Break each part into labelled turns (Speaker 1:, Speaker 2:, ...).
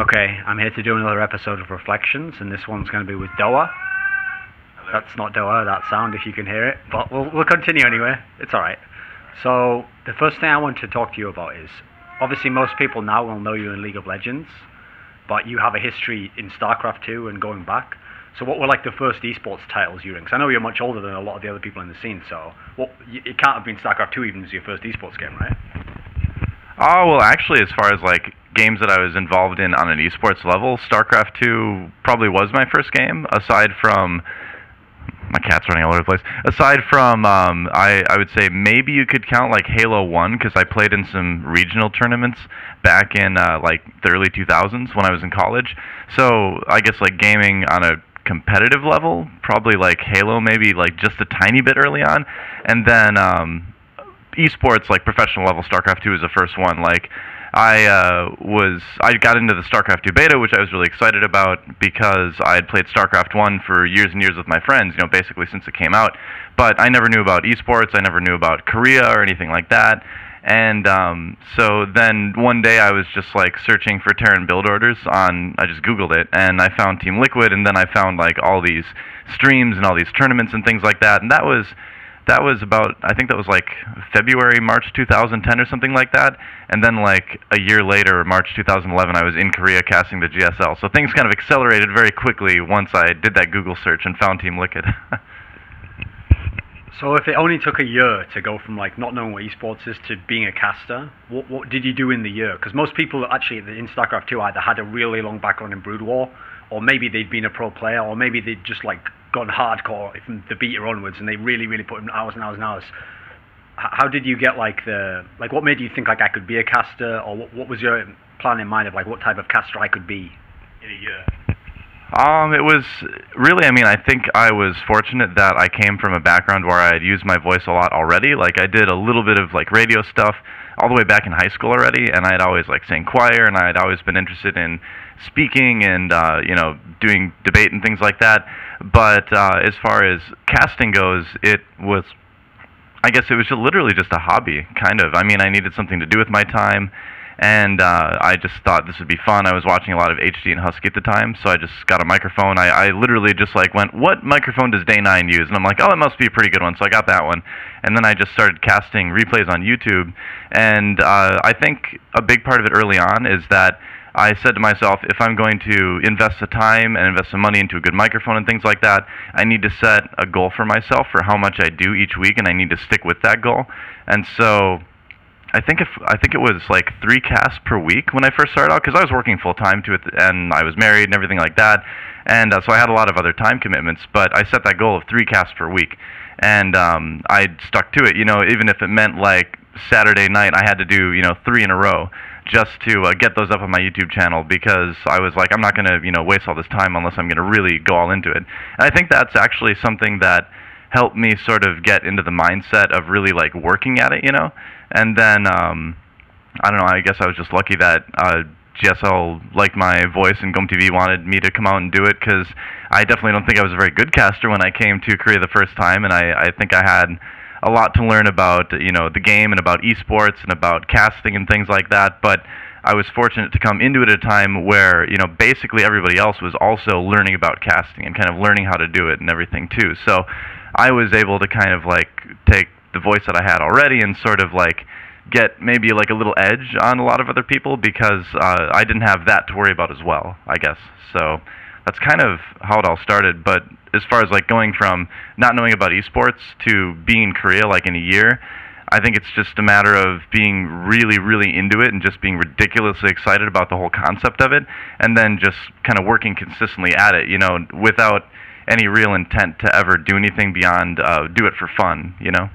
Speaker 1: Okay, I'm here to do another episode of Reflections, and this one's going to be with DoA. That's not DoA, that sound, if you can hear it, but we'll continue anyway. It's alright. So, the first thing I want to talk to you about is, obviously most people now will know you in League of Legends, but you have a history in StarCraft 2 and going back. So what were like the first esports titles you were in? Because I know you're much older than a lot of the other people in the scene, so it can't have been StarCraft 2 even as your first esports game, right?
Speaker 2: Oh, well, actually, as far as like games that I was involved in on an esports level, StarCraft 2 probably was my first game, aside from... My cat's running all over the place. Aside from, I would say maybe you could count like Halo 1, because I played in some regional tournaments back in like the early 2000s when I was in college. So I guess like gaming on a competitive level, probably like Halo, maybe like just a tiny bit early on. And then esports, like professional level, StarCraft 2 is the first one. Like I got into the StarCraft 2 beta, which I was really excited about because I had played StarCraft 1 for years and years with my friends, you know, basically since it came out. But I never knew about esports, I never knew about Korea or anything like that. And so then one day I was just like searching for Terran build orders on, I just Googled it, and I found Team Liquid, and then I found like all these streams and all these tournaments and things like that. And that was about, I think that was like February, March 2010 or something like that. And then like a year later, March 2011, I was in Korea casting the GSL. So things kind of accelerated very quickly once I did that Google search and found Team Liquid.
Speaker 1: So if it only took a year to go from like not knowing what esports is to being a caster, what did you do in the year? Because most people actually in StarCraft 2 either had a really long background in Brood War, or maybe they'd been a pro player, or maybe they'd just like gone hardcore from the beta onwards, and they really put in hours and hours and hours. How did you get like what made you think like I could be a caster, or what was your plan in mind of like what type of caster I could be in a year?
Speaker 2: It was really, I mean, I think I was fortunate that I came from a background where I had used my voice a lot already. Like I did a little bit of like radio stuff all the way back in high school already, and I had always like sang choir, and I had always been interested in speaking and you know, doing debate and things like that. But as far as casting goes, it was, I guess it was literally just a hobby, kind of. I mean, I needed something to do with my time, and I just thought this would be fun. I was watching a lot of HD and Husky at the time, so I just got a microphone. I literally just like went, what microphone does Day 9 use? And I'm like, oh, it must be a pretty good one, so I got that one. And then I just started casting replays on YouTube, and I think a big part of it early on is that I said to myself, if I'm going to invest the time and invest some money into a good microphone and things like that, I need to set a goal for myself for how much I do each week, and I need to stick with that goal. And so I think it was like 3 casts per week when I first started out, because I was working full time to it, and I was married and everything like that, and so I had a lot of other time commitments. But I set that goal of 3 casts per week, and I stuck to it. You know, even if it meant like Saturday night I had to do, you know, 3 in a row, just to get those up on my YouTube channel, because I was like, I'm not going to, you know, waste all this time unless I'm going to really go all into it. And I think that's actually something that helped me sort of get into the mindset of really like working at it, you know. And then I don't know, I guess I was just lucky that GSL liked my voice and GOM TV wanted me to come out and do it, because I definitely don't think I was a very good caster when I came to Korea the first time, and I think I had a lot to learn about, you know, the game and about esports and about casting and things like that. But I was fortunate to come into it at a time where, you know, basically everybody else was also learning about casting and kind of learning how to do it and everything too. So I was able to kind of like take the voice that I had already and sort of like get maybe like a little edge on a lot of other people, because I didn't have that to worry about as well, I guess. So that's kind of how it all started. But as far as like going from not knowing about esports to being in Korea like in a year, I think it's just a matter of being really into it and just being ridiculously excited about the whole concept of it, and then just kind of working consistently at it, you know, without any real intent to ever do anything beyond do it for fun, you know.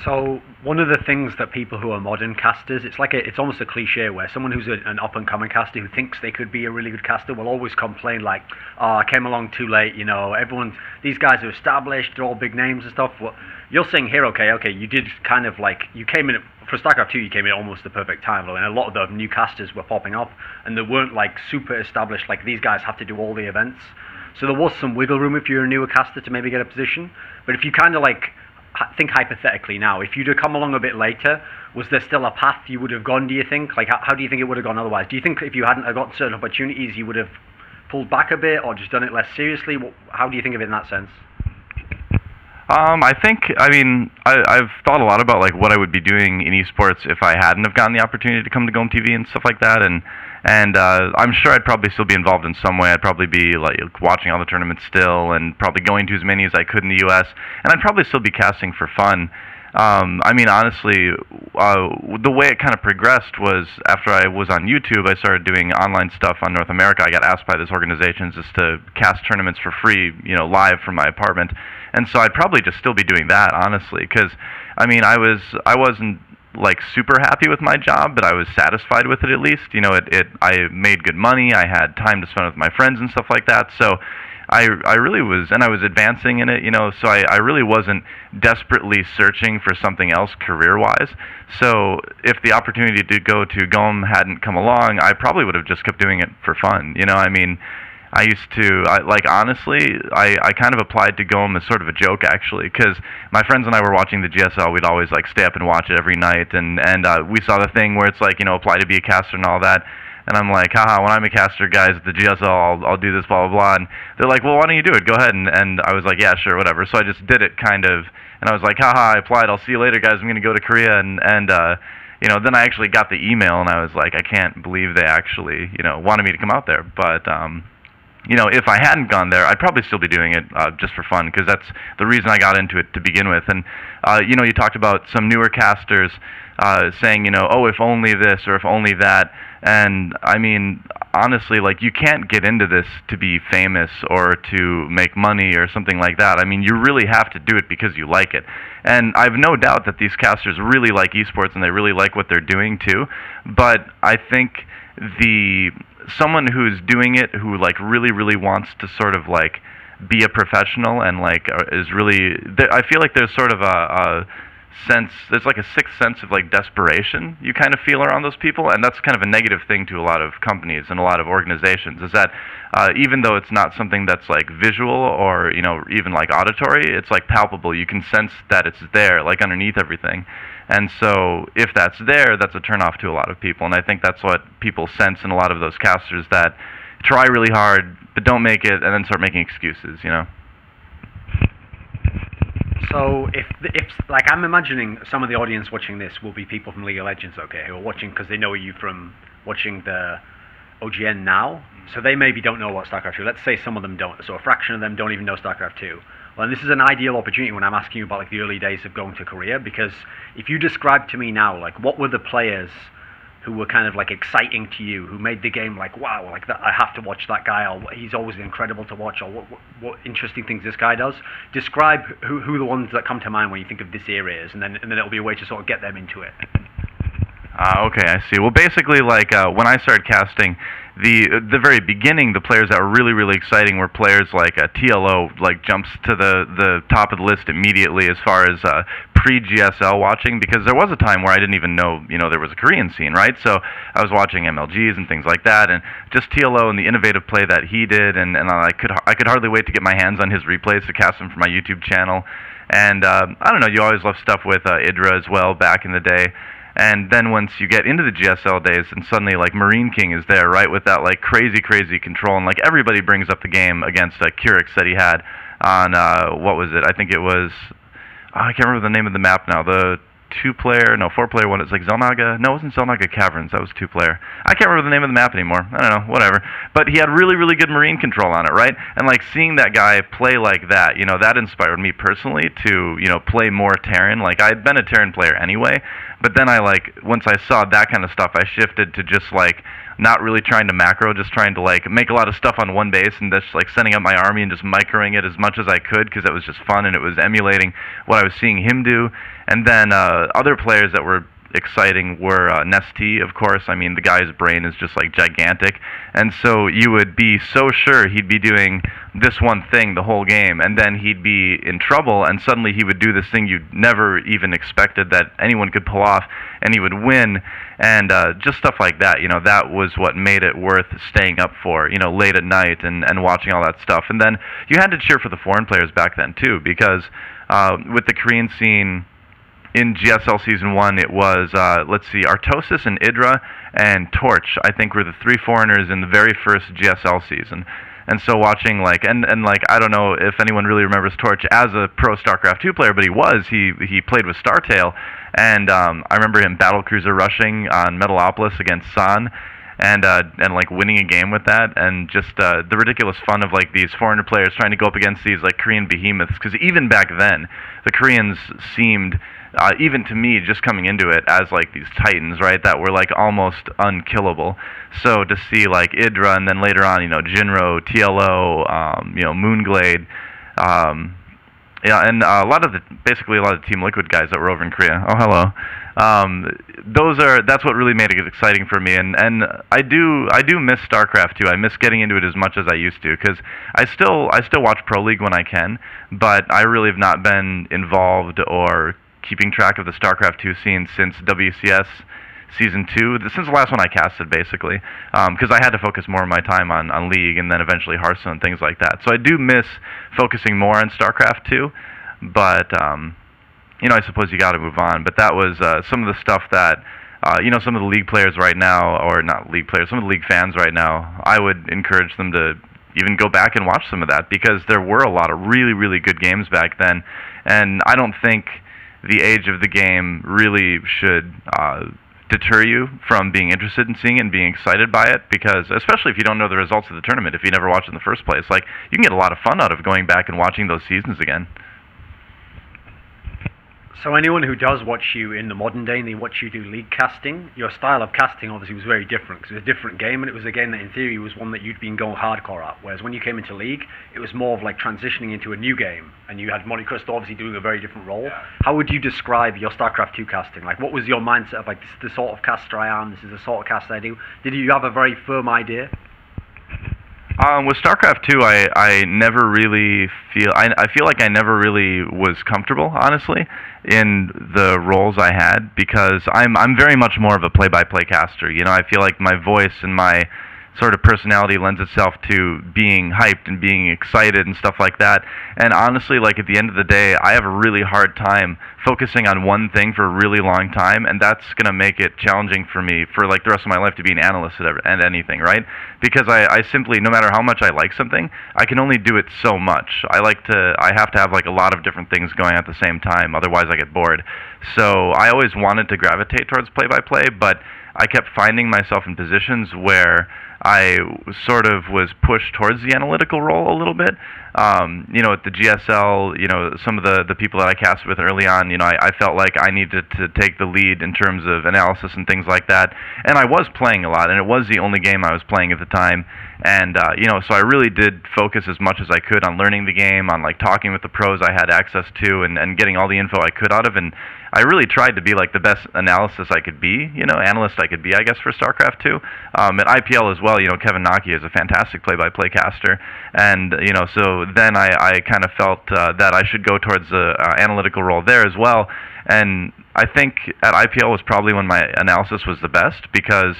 Speaker 1: So one of the things that people who are modern casters, it's almost a cliche where someone who's an up-and-coming caster who thinks they could be a really good caster will always complain like, oh, I came along too late, you know, these guys are established, they're all big names and stuff. Well, you're saying here, okay, you did kind of like, you came in, for StarCraft 2 you came in at almost the perfect time, and a lot of the new casters were popping up, and they weren't like super established, like these guys have to do all the events. So there was some wiggle room if you're a newer caster to maybe get a position, but if you kind of like, think hypothetically now, if you'd have come along a bit later, was there still a path you would have gone, do you think? Like, how do you think it would have gone otherwise? Do you think if you hadn't got certain opportunities, you would have pulled back a bit or just done it less seriously? How do you think of it in that sense?
Speaker 2: I think, I mean, I've thought a lot about like what I would be doing in esports if I hadn't have gotten the opportunity to come to GOM TV and stuff like that, and I'm sure I'd probably still be involved in some way. I'd probably be like watching all the tournaments still, and probably going to as many as I could in the U.S., and I'd probably still be casting for fun. I mean, honestly, the way it kind of progressed was after I was on YouTube, I started doing online stuff on North America. I got asked by these organizations just to cast tournaments for free, you know, live from my apartment. And so I'd probably just still be doing that, honestly, because, I mean, I wasn't like super happy with my job, but I was satisfied with it at least. You know, I made good money, I had time to spend with my friends and stuff like that, so I really was, and I was advancing in it, you know, so I really wasn't desperately searching for something else career-wise. So if the opportunity to go to GOM hadn't come along, I probably would have just kept doing it for fun, you know, I mean, I used to, like, honestly, I kind of applied to GOM as sort of a joke, actually, because my friends and I were watching the GSL. We'd always, like, stay up and watch it every night, and we saw the thing where it's, like, you know, apply to be a caster and all that, and I'm like, haha, when I'm a caster, guys, at the GSL, I'll do this, blah, blah, blah, and they're like, well, why don't you do it? Go ahead, and I was like, yeah, sure, whatever, so I just did it, kind of, and I was like, haha, I applied, I'll see you later, guys, I'm going to go to Korea, and you know, then I actually got the email, and I was like, I can't believe they actually, you know, wanted me to come out there, but, you know, if I hadn't gone there, I'd probably still be doing it just for fun, because that's the reason I got into it to begin with. And, you know, you talked about some newer casters saying, you know, oh, if only this or if only that. And, I mean, honestly, like, you can't get into this to be famous or to make money or something like that. I mean, you really have to do it because you like it. And I've no doubt that these casters really like esports and they really like what they're doing, too. But I think someone who's doing it, who like really wants to sort of like be a professional and like is really, I feel like there's sort of a sense, there's like a sixth sense of like desperation you kind of feel around those people, and that's kind of a negative thing to a lot of companies and a lot of organizations, is that even though it's not something that's like visual or, you know, even like auditory, it's like palpable. You can sense that it's there, like underneath everything. And so if that's there, that's a turnoff to a lot of people. And I think that's what people sense in a lot of those casters, that try really hard, but don't make it, and then start making excuses, you know?
Speaker 1: So if like, I'm imagining some of the audience watching this will be people from League of Legends, okay, who are watching because they know you from watching the OGN now. So they maybe don't know what StarCraft 2. Let's say some of them don't. So a fraction of them don't even know StarCraft 2. Well, and this is an ideal opportunity when I'm asking you about like the early days of going to Korea, because if you describe to me now, like, what were the players who were kind of like exciting to you, who made the game like, wow, like that, I have to watch that guy, or he's always incredible to watch, or what interesting things this guy does. Describe who the ones that come to mind when you think of this era is, and then it'll be a way to sort of get them into it.
Speaker 2: Okay, I see. Well, basically, like, when I started casting, the very beginning, the players that were really exciting were players like TLO, like, jumps to the top of the list immediately as far as pre-GSL watching, because there was a time where I didn't even know, you know, there was a Korean scene, right? So I was watching MLGs and things like that, and just TLO and the innovative play that he did, and I could hardly wait to get my hands on his replays to cast them for my YouTube channel. And I don't know, you always love stuff with Idra as well back in the day. And then once you get into the GSL days, and suddenly like Marine King is there, right, with that like crazy control, and like everybody brings up the game against Curix that he had on what was it? I think it was, I can't remember the name of the map now. The 4-player one. It's like Zelnaga. No, it wasn't Zelnaga Caverns. That was 2-player. I can't remember the name of the map anymore. I don't know, whatever. But he had really good marine control on it, right? And like seeing that guy play like that, you know, that inspired me personally to, you know, play more Terran. Like, I'd been a Terran player anyway, but then I like, once I saw that kind of stuff, I shifted to just like not really trying to macro, just trying to like make a lot of stuff on one base and just like setting up my army and just microing it as much as I could, because it was just fun and it was emulating what I was seeing him do. And then other players that were exciting were Nesty, of course. I mean, the guy's brain is just like gigantic, and so you would be so sure he'd be doing this one thing the whole game, and then he'd be in trouble, and suddenly he would do this thing you'd never even expected that anyone could pull off, and he would win. And just stuff like that, you know, that was what made it worth staying up for, you know, late at night and watching all that stuff. And then you had to cheer for the foreign players back then too, because with the Korean scene, in GSL Season 1, it was, let's see, Tastosis and Idra and Torch, I think, were the 3 foreigners in the very first GSL season. And so watching, like, and like, I don't know if anyone really remembers Torch as a pro StarCraft 2 player, but he played with Startail, and I remember him battlecruiser rushing on Metalopolis against San, and like winning a game with that, and just the ridiculous fun of like these foreigner players trying to go up against these like Korean behemoths, because even back then, the Koreans seemed, even to me, just coming into it, as like these titans, right, that were like almost unkillable. So to see like Idra, and then later on, you know, Jinro, TLO, you know, Moonglade, yeah, and basically a lot of Team Liquid guys that were over in Korea. Oh, hello. That's what really made it exciting for me, and I do miss StarCraft 2. I miss getting into it as much as I used to, because I still watch Pro League when I can, but I really have not been involved or keeping track of the StarCraft 2 scene since WCS Season 2, since the last one I casted, basically, because I had to focus more of my time on League and then eventually Hearthstone and things like that. So I do miss focusing more on StarCraft 2, but you know, I suppose you got to move on. But that was some of the stuff that you know, some of the League players right now, or not League players, some of the League fans right now, I would encourage them to even go back and watch some of that, because there were a lot of really, really good games back then, and I don't think the age of the game really should deter you from being interested in seeing it and being excited by it, because especially if you don't know the results of the tournament, if you never watched in the first place, like, you can get a lot of fun out of going back and watching those seasons again.
Speaker 1: So anyone who does watch you in the modern day and they watch you do League casting, your style of casting obviously was very different, because it was a different game, and it was a game that in theory was one that you'd been going hardcore at, whereas when you came into League, it was more of like transitioning into a new game, and you had MonteCristo obviously doing a very different role. Yeah. How would you describe your StarCraft 2 casting? Like, what was your mindset of like, this is the sort of caster I am, this is the sort of caster I do? Did you have a very firm idea?
Speaker 2: With StarCraft 2, I never really I feel like I never really was comfortable, honestly, in the roles I had, because I'm very much more of a play-by-play caster. You know, I feel like my voice and my sort of personality lends itself to being hyped and being excited and stuff like that. And honestly, like, at the end of the day, I have a really hard time focusing on one thing for a really long time, and that's going to make it challenging for me for like the rest of my life to be an analyst at anything, right? Because I simply, no matter how much I like something, I can only do it so much. I have to have like a lot of different things going at the same time, otherwise I get bored. So I always wanted to gravitate towards play-by-play, but I kept finding myself in positions where I sort of was pushed towards the analytical role a little bit. You know, at the GSL, you know, some of the people that I cast with early on, you know, I felt like I needed to take the lead in terms of analysis and things like that. And I was playing a lot, and it was the only game I was playing at the time. And, you know, so I really did focus as much as I could on learning the game, on, like, talking with the pros I had access to, and getting all the info I could out of. And I really tried to be, like, the best analysis I could be, you know, analyst I could be, I guess, for StarCraft 2. At IPL as well, you know, Kevin Naki is a fantastic play-by-play caster. And, you know, so then I kind of felt that I should go towards the analytical role there as well. And I think at IPL was probably when my analysis was the best, because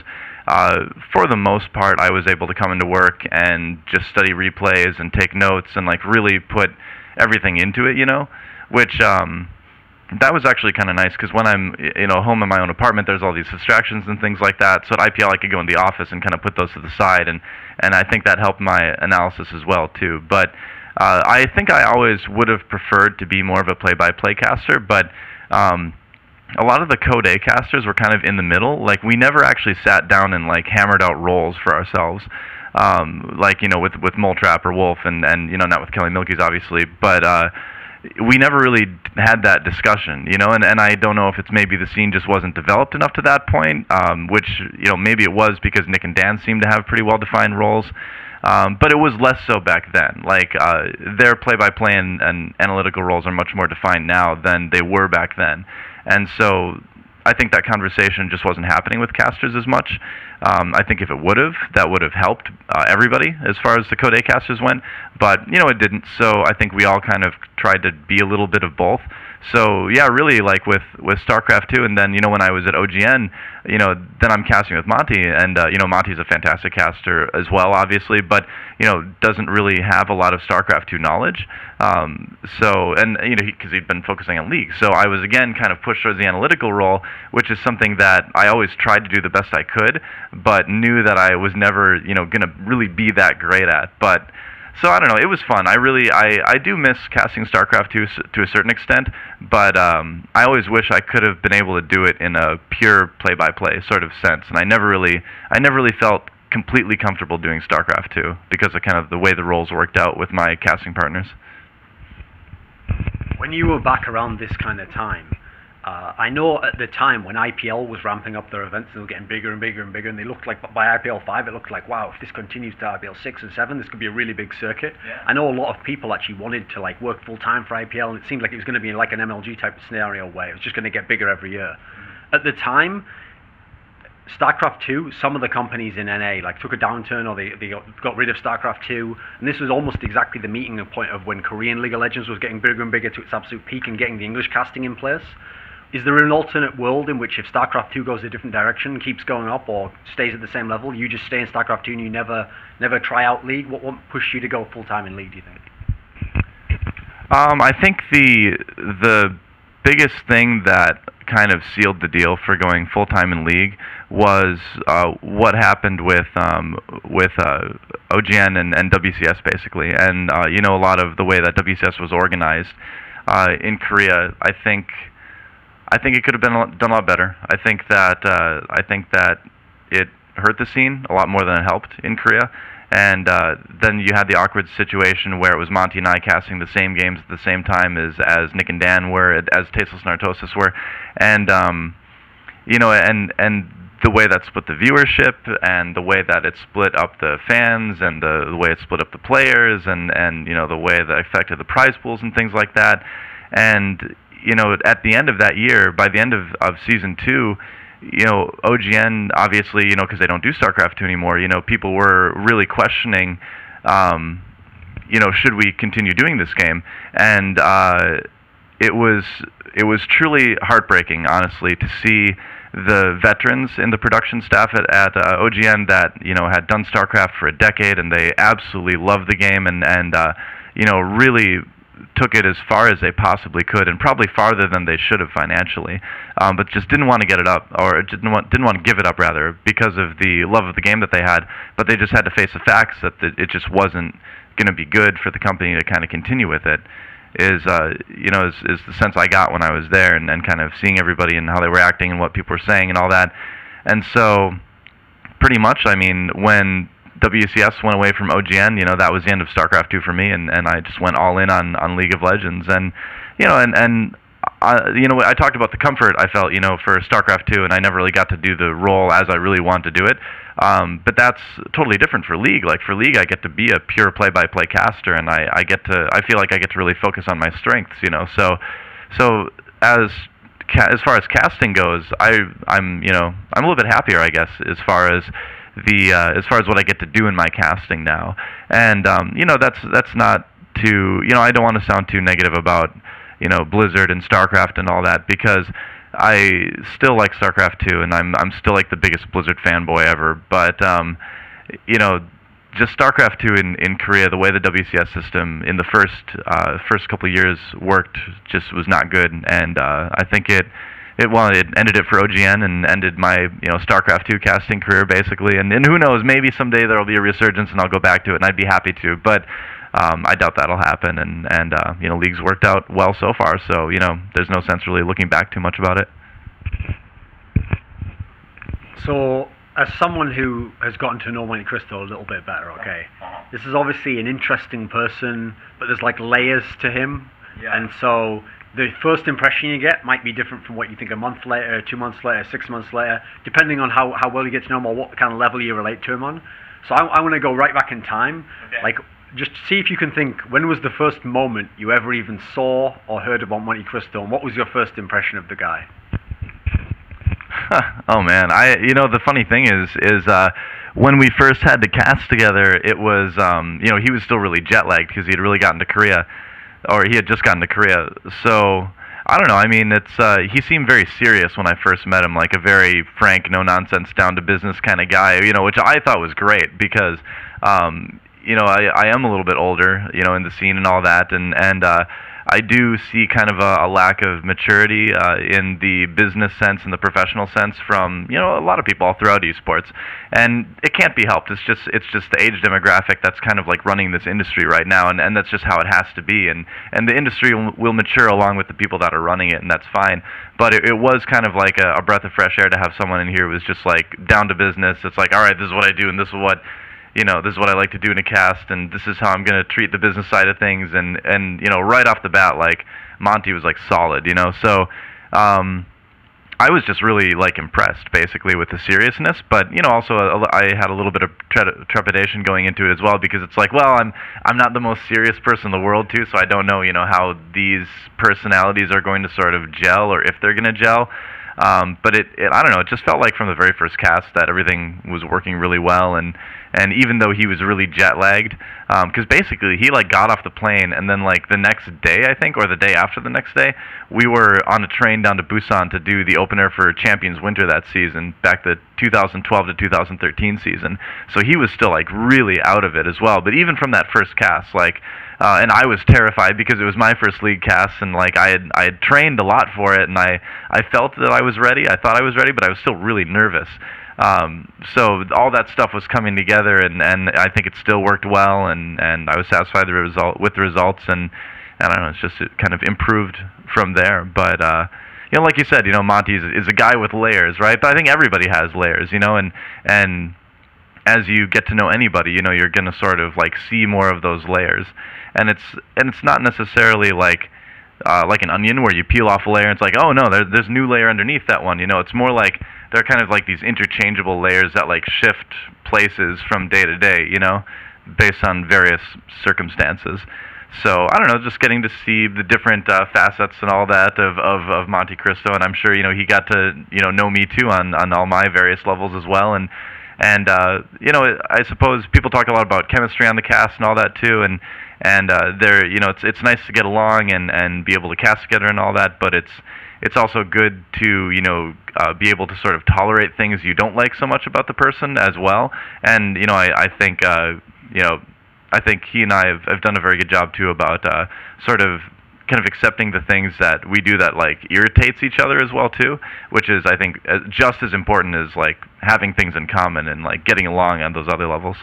Speaker 2: for the most part, I was able to come into work and just study replays and take notes and like really put everything into it, you know, which that was actually kind of nice, because when I'm, you know, home in my own apartment, there's all these distractions and things like that. So at IPL, I could go in the office and kind of put those to the side, and I think that helped my analysis as well too. But I think I always would have preferred to be more of a play-by-play caster, but a lot of the Code A casters were kind of in the middle. Like, we never actually sat down and like hammered out roles for ourselves, like, you know, with Moletrap or Wolf, and you know, not with Kelly Milkies obviously, but we never really had that discussion, you know, and I don't know if it's maybe the scene just wasn't developed enough to that point, which, you know, maybe it was because Nick and Dan seemed to have pretty well-defined roles, but it was less so back then. Like, their play-by-play and analytical roles are much more defined now than they were back then. And so I think that conversation just wasn't happening with casters as much. I think if it would have, that would have helped everybody as far as the Code A casters went. But, you know, it didn't. So I think we all kind of tried to be a little bit of both. So yeah, really like with StarCraft 2, and then when I was at OGN, then I'm casting with Monte, and Monte's a fantastic caster as well, obviously, but doesn't really have a lot of StarCraft 2 knowledge. So and because he'd been focusing on League, so I was again kind of pushed towards the analytical role, which is something that I always tried to do the best I could, but knew that I was never gonna really be that great at. But so I don't know, it was fun. I do miss casting StarCraft 2 to a certain extent, but I always wish I could have been able to do it in a pure play-by-play sort of sense, and I never really felt completely comfortable doing StarCraft 2 because of kind of the way the roles worked out with my casting partners.
Speaker 1: When you were back around this kind of time, I know at the time when IPL was ramping up their events, they were getting bigger and bigger and bigger, and they looked like, by IPL 5, it looked like, wow, if this continues to IPL 6 and 7, this could be a really big circuit. Yeah. I know a lot of people actually wanted to like work full-time for IPL, and it seemed like it was going to be like an MLG type of scenario where it was just going to get bigger every year. At the time, StarCraft 2, some of the companies in NA like took a downturn, or they got rid of StarCraft 2, and this was almost exactly the meeting point of when Korean League of Legends was getting bigger and bigger to its absolute peak and getting the English casting in place. Is there an alternate world in which if StarCraft 2 goes a different direction, keeps going up, or stays at the same level, you just stay in StarCraft 2 and you never try out League? What pushed you to go full-time in League, do you think?
Speaker 2: I think the biggest thing that kind of sealed the deal for going full-time in League was what happened with OGN and WCS basically, and a lot of the way that WCS was organized in Korea. I think it could have been done a lot better. I think that it hurt the scene a lot more than it helped in Korea. And then you had the awkward situation where it was Monte and I casting the same games at the same time as Nick and Dan were, as Tastosis and Tastosis were, and and the way that split the viewership, and the way that it split up the fans, and the way it split up the players, and the way that affected the prize pools and things like that. And at the end of that year, by the end of season 2, OGN, obviously, because they don't do StarCraft 2 anymore, people were really questioning, should we continue doing this game? And it was truly heartbreaking, honestly, to see the veterans in the production staff at OGN that had done StarCraft for a decade, and they absolutely loved the game, and really took it as far as they possibly could, and probably farther than they should have financially, but just didn't want to get it up, or didn't want to give it up, rather, because of the love of the game that they had. But they just had to face the facts that it just wasn't going to be good for the company to kind of continue with it. Is the sense I got when I was there, and kind of seeing everybody and how they were acting and what people were saying and all that. And so pretty much, I mean, when WCS went away from OGN, that was the end of StarCraft 2 for me, and I just went all in on League of Legends. And I talked about the comfort I felt, for StarCraft 2, and I never really got to do the role as I really wanted to do it. But that's totally different for League. Like for League, I get to be a pure play-by-play caster, and I feel like I get to really focus on my strengths, So as far as casting goes, I'm a little bit happier, I guess, as far as what I get to do in my casting now. And that's not too, I don't want to sound too negative about Blizzard and StarCraft and all that, because I still like StarCraft 2, and I'm still like the biggest Blizzard fanboy ever. But just StarCraft 2 in Korea, the way the WCS system in the first couple of years worked just was not good, and I think it ended it for OGN and ended my StarCraft 2 casting career basically. And who knows, maybe someday there'll be a resurgence and I'll go back to it, and I'd be happy to. But I doubt that'll happen. And League's worked out well so far, so there's no sense really looking back too much about it.
Speaker 1: So, as someone who has gotten to know MonteCristo a little bit better, okay, this is obviously an interesting person, but there's like layers to him, and so the first impression you get might be different from what you think a month later, 2 months later, 6 months later, depending on how well you get to know him or what kind of level you relate to him on. So I want to go right back in time, like just see if you can think, when was the first moment you ever even saw or heard about MonteCristo, and what was your first impression of the guy?
Speaker 2: Oh man, the funny thing is when we first had to cast together, it was he was still really jet lagged because he had really gotten to Korea, or he had just gotten to Korea. So I don't know. I mean, he seemed very serious when I first met him, like a very frank, no nonsense, down to business kind of guy. Which I thought was great because I am a little bit older, in the scene and all that, and I do see kind of a lack of maturity in the business sense and the professional sense from a lot of people all throughout esports, and it can't be helped. It's just the age demographic that's kind of like running this industry right now, and that's just how it has to be. And the industry will mature along with the people that are running it, and that's fine. But it was kind of like a breath of fresh air to have someone in here who was just like down to business. It's like, all right, this is what I do, and this is what this is what I like to do in a cast, and this is how I'm going to treat the business side of things, and right off the bat, like, Monte was, like, solid, so, I was just really, like, impressed, basically, with the seriousness, but, also, I had a little bit of trepidation going into it as well, because it's like, well, I'm not the most serious person in the world, too, so I don't know, how these personalities are going to sort of gel, or if they're going to gel. But I don't know, it just felt like from the very first cast that everything was working really well, and even though he was really jet lagged, because basically he like got off the plane and then like the next day, I think, or the day after the next day, we were on a train down to Busan to do the opener for Champions Winter that season, back the 2012 to 2013 season. So he was still like really out of it as well. But even from that first cast, like, and I was terrified because it was my first league cast, and like I had trained a lot for it, and I felt that I was ready. I thought I was ready, but I was still really nervous. So all that stuff was coming together, and I think it still worked well, and I was satisfied with the results, and I don't know, it kind of improved from there. But like you said, Monte is a guy with layers, right? But I think everybody has layers, and as you get to know anybody, you're going to sort of like see more of those layers, and it's not necessarily like an onion where you peel off a layer and it's like, oh no, there's a new layer underneath that one. It's more like they're kind of like these interchangeable layers that like shift places from day to day, based on various circumstances. So I don't know, just getting to see the different facets and all that of MonteCristo, and I'm sure he got to know me too on all my various levels as well, and I suppose people talk a lot about chemistry on the cast and all that too, and there, it's nice to get along and be able to cast together and all that, but it's also good to be able to sort of tolerate things you don't like so much about the person as well. And I think I think he and I have done a very good job too about sort of kind of accepting the things that we do that like irritates each other as well too, which is I think just as important as like having things in common and like getting along on those other levels.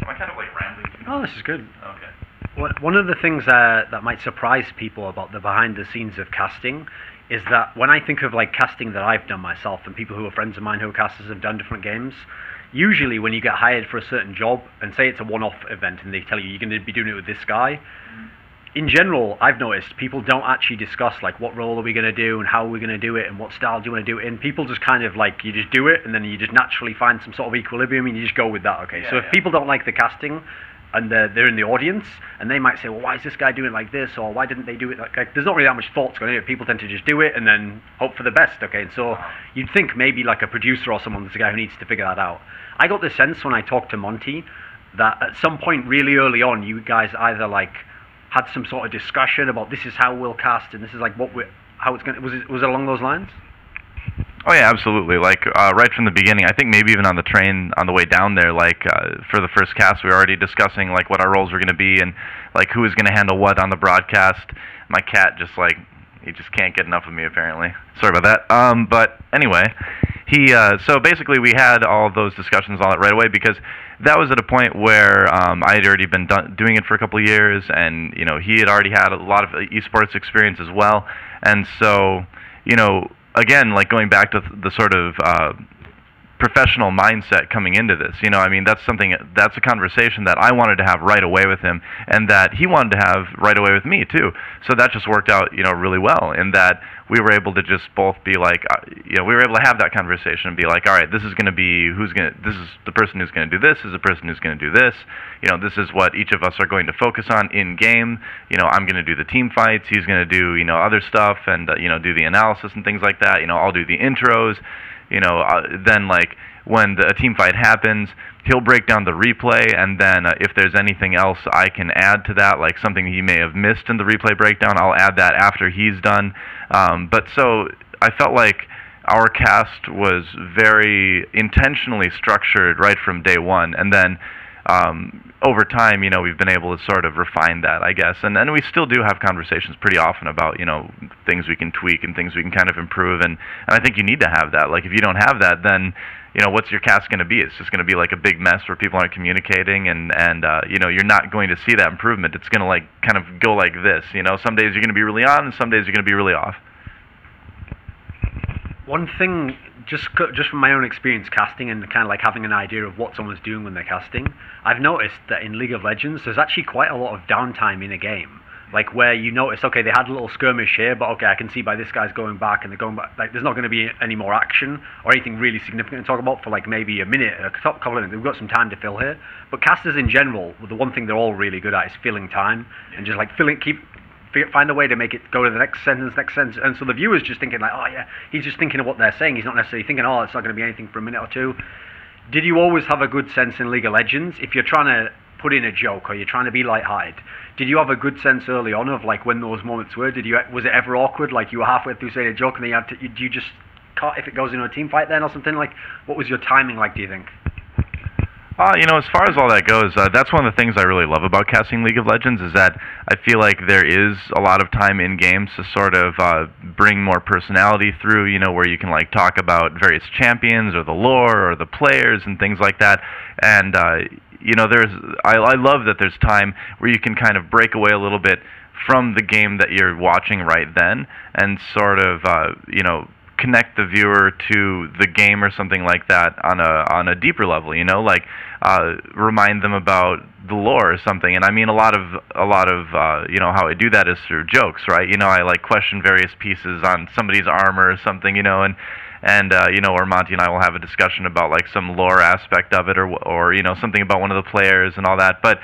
Speaker 2: Am I kind of like rambling?
Speaker 1: Oh, this is good.
Speaker 2: Okay.
Speaker 1: One of the things that might surprise people about the behind the scenes of casting is that when I think of like casting that I've done myself and people who are friends of mine who are casters have done different games, usually when you get hired for a certain job and say it's a one-off event and they tell you you're going to be doing it with this guy, in general, I've noticed people don't actually discuss like what role are we going to do and how are we going to do it and what style do you want to do it in. People just kind of like, you just do it and then you just naturally find some sort of equilibrium and you just go with that. Okay, yeah, so if people don't like the casting and they're in the audience and they might say, well, why is this guy doing it like this, or why didn't they do it like there's not really that much thoughts going into it. People tend to just do it and then hope for the best. Okay, and so you'd think maybe like a producer or someone, there's a guy who needs to figure that out. I got the sense when I talked to Monte that at some point really early on you guys either like had some sort of discussion about this is how we'll cast and this is like how it's going. Was it along those lines?
Speaker 2: Oh yeah, absolutely. Like right from the beginning, I think maybe even on the train on the way down there, like for the first cast, we were already discussing like what our roles were going to be and like who was going to handle what on the broadcast. My cat he just can't get enough of me apparently. Sorry about that. But anyway, so basically we had all those discussions all right away because that was at a point where I had already been doing it for a couple of years, and he had already had a lot of esports experience as well, and so again, like going back to the sort of professional mindset coming into this, I mean, that's a conversation that I wanted to have right away with him, and that he wanted to have right away with me too. So that just worked out, really well, in that we were able to just both be like, we were able to have that conversation and be like, all right, this is going to be this is the person who's going to do this, is the person who's going to do this, this is what each of us are going to focus on in game. I'm going to do the team fights, he's going to do, other stuff, and do the analysis and things like that. I'll do the intros. Then like when a team fight happens, he'll break down the replay, and then if there's anything else I can add to that, like something he may have missed in the replay breakdown, I'll add that after he's done. But so I felt like our cast was very intentionally structured right from day one, and then over time, we've been able to sort of refine that, I guess, and we still do have conversations pretty often about, things we can tweak and things we can kind of improve, and I think you need to have that. Like, if you don't have that, then, what's your cast going to be? It's just going to be like a big mess where people aren't communicating, and you're not going to see that improvement. It's going to, like, kind of go like this, some days you're going to be really on, and some days you're going to be really off.
Speaker 1: One thing, just from my own experience casting and kind of like having an idea of what someone's doing when they're casting, I've noticed that in League of Legends, there's actually quite a lot of downtime in a game. Like, where you notice, okay, they had a little skirmish here, but okay, I can see by this guy's going back, and they're going back, like, there's not going to be any more action or anything really significant to talk about for, like, maybe a minute, a couple of minutes. We've got some time to fill here. But casters in general, the one thing they're all really good at is filling time, and just, like, find a way to make it go to the next sentence, and so the viewer's just thinking, like, oh yeah, he's just thinking of what they're saying. He's not necessarily thinking, oh, it's not going to be anything for a minute or two. Did you always have a good sense in League of Legends, if you're trying to put in a joke or you're trying to be lighthearted, did you have a good sense early on of, like, when those moments were? Was it ever awkward, like you were halfway through saying a joke and then do you just cut if it goes into a team fight then or something? Like, what was your timing like, do you think?
Speaker 2: As far as all that goes, that's one of the things I really love about casting League of Legends, is that I feel like there is a lot of time in games to sort of bring more personality through, where you can, like, talk about various champions or the lore or the players and things like that. And, I love that there's time where you can kind of break away a little bit from the game that you're watching right then and sort of, connect the viewer to the game or something like that on a deeper level, like remind them about the lore or something. And I mean, a lot of how I do that is through jokes, right? I like question various pieces on somebody's armor or something, and or Monte and I will have a discussion about, like, some lore aspect of it, or something about one of the players and all that. But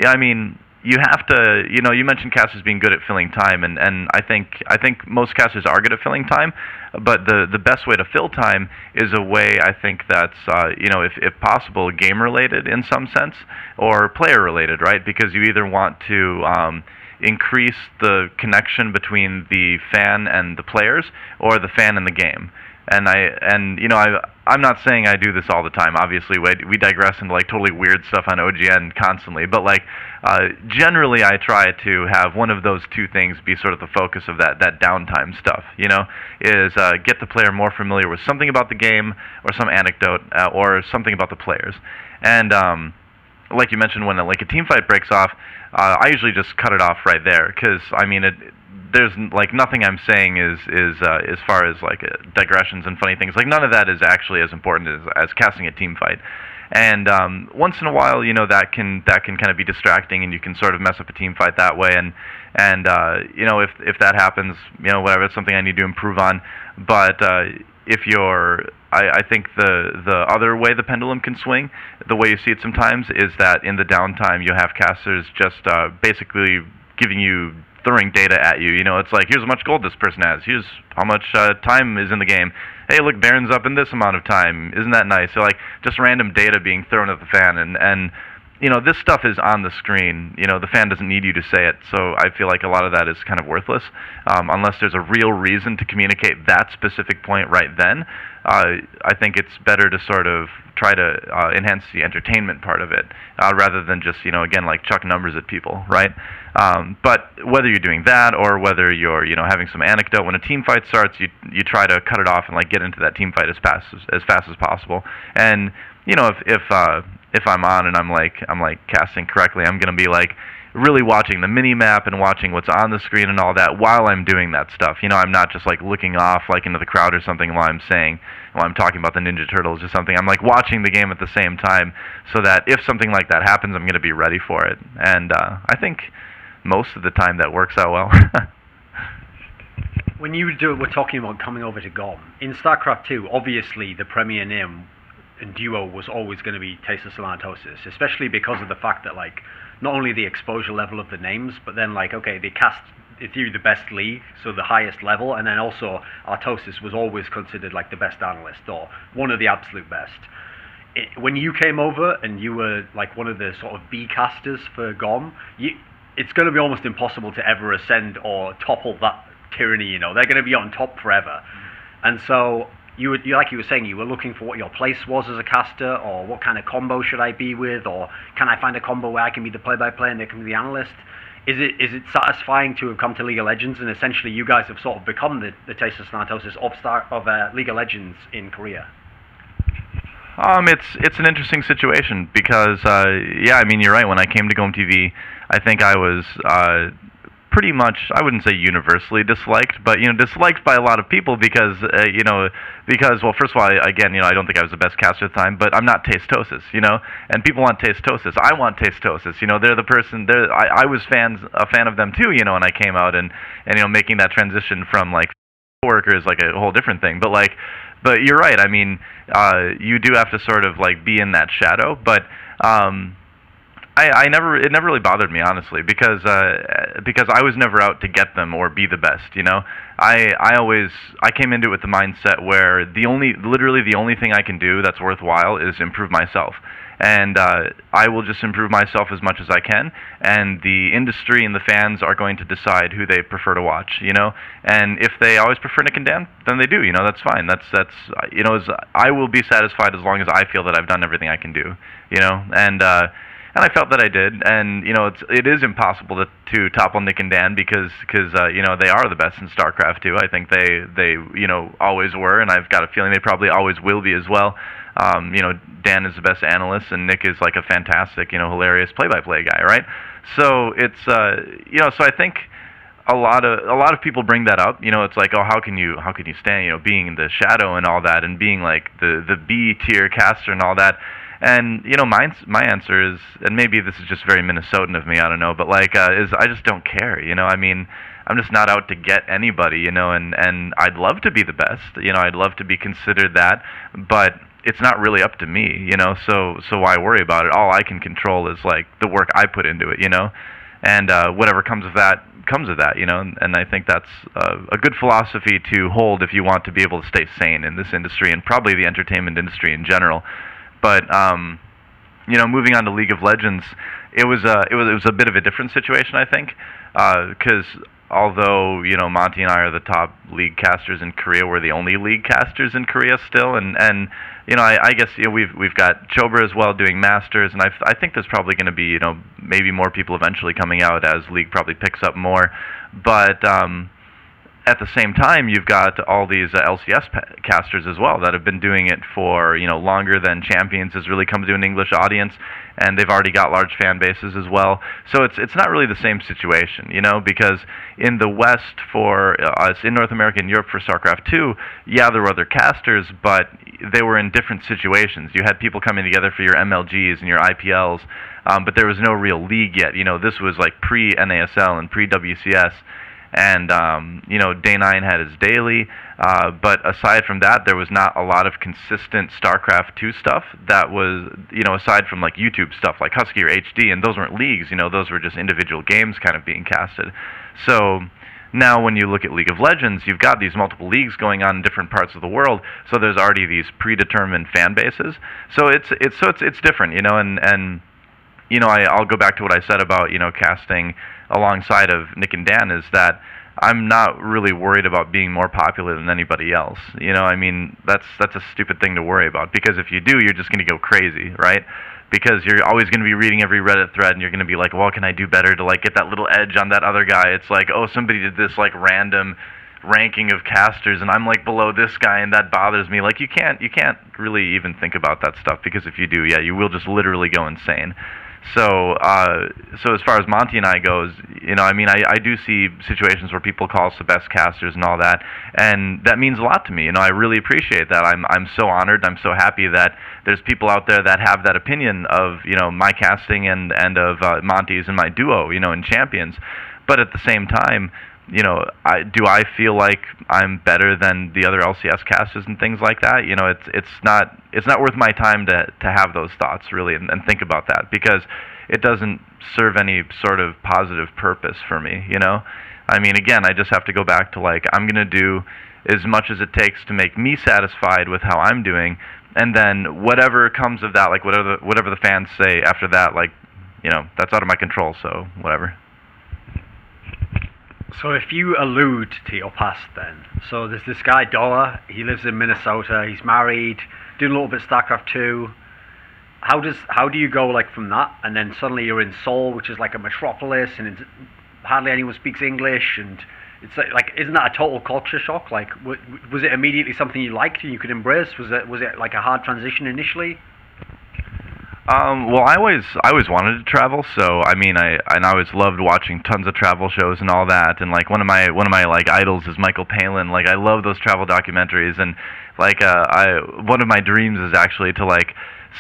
Speaker 2: yeah, I mean, you have to, you mentioned casters being good at filling time, and I think most casters are good at filling time, but the best way to fill time is a way, I think, that's, if possible, game-related in some sense, or player-related, right? Because you either want to increase the connection between the fan and the players, or the fan and the game. And I'm not saying I do this all the time. Obviously, we digress into, like, totally weird stuff on OGN constantly. But, like, generally, I try to have one of those two things be sort of the focus of that downtime stuff. Is get the player more familiar with something about the game, or some anecdote, or something about the players. And like you mentioned, when, like, a team fight breaks off, I usually just cut it off right there, because I mean there's, like, nothing I'm saying is as far as, like, digressions and funny things, like, none of that is actually as important as casting a team fight. And once in a while, that can kind of be distracting, and you can sort of mess up a team fight that way. And if that happens, whatever, it's something I need to improve on. But I think the other way the pendulum can swing, the way you see it sometimes, is that in the downtime you have casters just basically throwing data at you. It's like, here's how much gold this person has. Here's how much time is in the game. Hey, look, Baron's up in this amount of time. Isn't that nice? So, like, just random data being thrown at the fan. And this stuff is on the screen. The fan doesn't need you to say it. So I feel like a lot of that is kind of worthless, unless there's a real reason to communicate that specific point right then. I think it's better to sort of try to enhance the entertainment part of it, rather than just, again, like, chuck numbers at people, right? But whether you're doing that, or whether you're, having some anecdote, when a team fight starts, you try to cut it off and, like, get into that team fight as fast as possible. And if I'm on and I'm like casting correctly, I'm gonna be, like, really watching the mini map and watching what's on the screen and all that while I'm doing that stuff. I'm not just, like, looking off, like, into the crowd or something while I'm talking about the Ninja Turtles or something. I'm, like, watching the game at the same time, so that if something like that happens, I'm gonna be ready for it. And I think most of the time that works out well.
Speaker 1: When we're talking about coming over to GOM, in StarCraft 2, obviously the premier name in duo was always going to be Tastosis, especially because of the fact that, like, not only the exposure level of the names, but then, like, okay, they cast in theory, the best league, so the highest level, and then also Tastosis was always considered like the best analyst or one of the absolute best. When you came over and you were like one of the sort of B casters for GOM, it's going to be almost impossible to ever ascend or topple that tyranny. You know, they're going to be on top forever, and so. Like you were saying, you were looking for what your place was as a caster, or what kind of combo should I be with, or can I find a combo where I can be the play-by-play and they can be the analyst? Is it satisfying to have come to League of Legends and essentially you guys have sort of become the Tastosis and Tastosis of League of Legends in Korea?
Speaker 2: It's an interesting situation because yeah, I mean you're right. When I came to GOM TV, I think I was pretty much, I wouldn't say universally disliked, but disliked by a lot of people because well, first of all, again, I don't think I was the best caster at the time, but I'm not Tastosis, and people want Tastosis. I want Tastosis, they're the person. I was a fan of them too, and I came out and making that transition from like worker is like a whole different thing, but you're right. I mean, you do have to sort of like be in that shadow, but. It never really bothered me, honestly, because I was never out to get them or be the best, I came into it with the mindset where literally the only thing I can do that's worthwhile is improve myself. And I will just improve myself as much as I can, and the industry and the fans are going to decide who they prefer to watch, And if they always prefer Nick and Dan, then they do, that's fine. That's I will be satisfied as long as I feel that I've done everything I can do, And I felt that I did, and it is impossible to topple Nick and Dan because they are the best in StarCraft 2. I think they always were, and I've got a feeling they probably always will be as well. Dan is the best analyst, and Nick is like a fantastic, hilarious play-by-play guy, right? So it's so I think a lot of people bring that up. It's like, oh, how can you stand being in the shadow and all that, and being like the B tier caster and all that. And my answer is, and maybe this is just very Minnesotan of me, I don't know, but is I just don't care. I mean, I'm just not out to get anybody, and I'd love to be the best, I'd love to be considered that, but it's not really up to me, so why worry about it? All I can control is like the work I put into it, and whatever comes of that, and I think that's a good philosophy to hold if you want to be able to stay sane in this industry and probably the entertainment industry in general. But moving on to League of Legends, it was a bit of a different situation, I think, because although Monte and I are the top league casters in Korea, we're the only league casters in Korea still, and I guess we've got Chobra as well doing Masters, and I think there's probably going to be maybe more people eventually coming out as league probably picks up more, but. At the same time, you've got all these LCS casters as well that have been doing it for longer than Champions has really come to an English audience, and they've already got large fan bases as well. So it's not really the same situation, because in the West for us, in North America and Europe for StarCraft 2, yeah, there were other casters, but they were in different situations. You had people coming together for your MLGs and your IPLs, but there was no real league yet. This was like pre-NASL and pre-WCS. And Day 9 had his daily, but aside from that, there was not a lot of consistent StarCraft 2 stuff that was, aside from like YouTube stuff like Husky or HD, and those weren't leagues, those were just individual games kind of being casted. So now when you look at League of Legends, you've got these multiple leagues going on in different parts of the world, so there's already these predetermined fan bases. So it's different, and I'll go back to what I said about, casting alongside of Nick and Dan, is that I'm not really worried about being more popular than anybody else. I mean, that's a stupid thing to worry about, because if you do, you're just going to go crazy, right? Because you're always going to be reading every Reddit thread, and you're going to be like, well, can I do better to like get that little edge on that other guy? It's like, oh, somebody did this like random ranking of casters, and I'm like below this guy, and that bothers me. Like you can't really even think about that stuff, because if you do, yeah, you will just literally go insane. So as far as Monte and I goes, I mean, I do see situations where people call us the best casters and all that, and that means a lot to me. I really appreciate that. I'm so honored. I'm so happy that there's people out there that have that opinion of my casting and of Monte's and my duo, in Champions. But at the same time, do I feel like I'm better than the other LCS casters and things like that? It's not worth my time to have those thoughts really and think about that, because it doesn't serve any sort of positive purpose for me. I mean, again, I just have to go back to like, I'm going to do as much as it takes to make me satisfied with how I'm doing, and then whatever comes of that, like whatever the fans say after that, like, you know, that's out of my control, so whatever.
Speaker 1: So if you allude to your past then, so there's this guy DoA, he lives in Minnesota, he's married, doing a little bit of StarCraft 2. How do you go like from that, and then suddenly you're in Seoul, which is like a metropolis, and hardly anyone speaks English, and it's like isn't that a total culture shock? Like, was it immediately something you liked and you could embrace? Was it like a hard transition initially?
Speaker 2: Well, I always wanted to travel, so I mean, I always loved watching tons of travel shows and all that, and like one of my like idols is Michael Palin. Like, I love those travel documentaries, and like one of my dreams is actually to like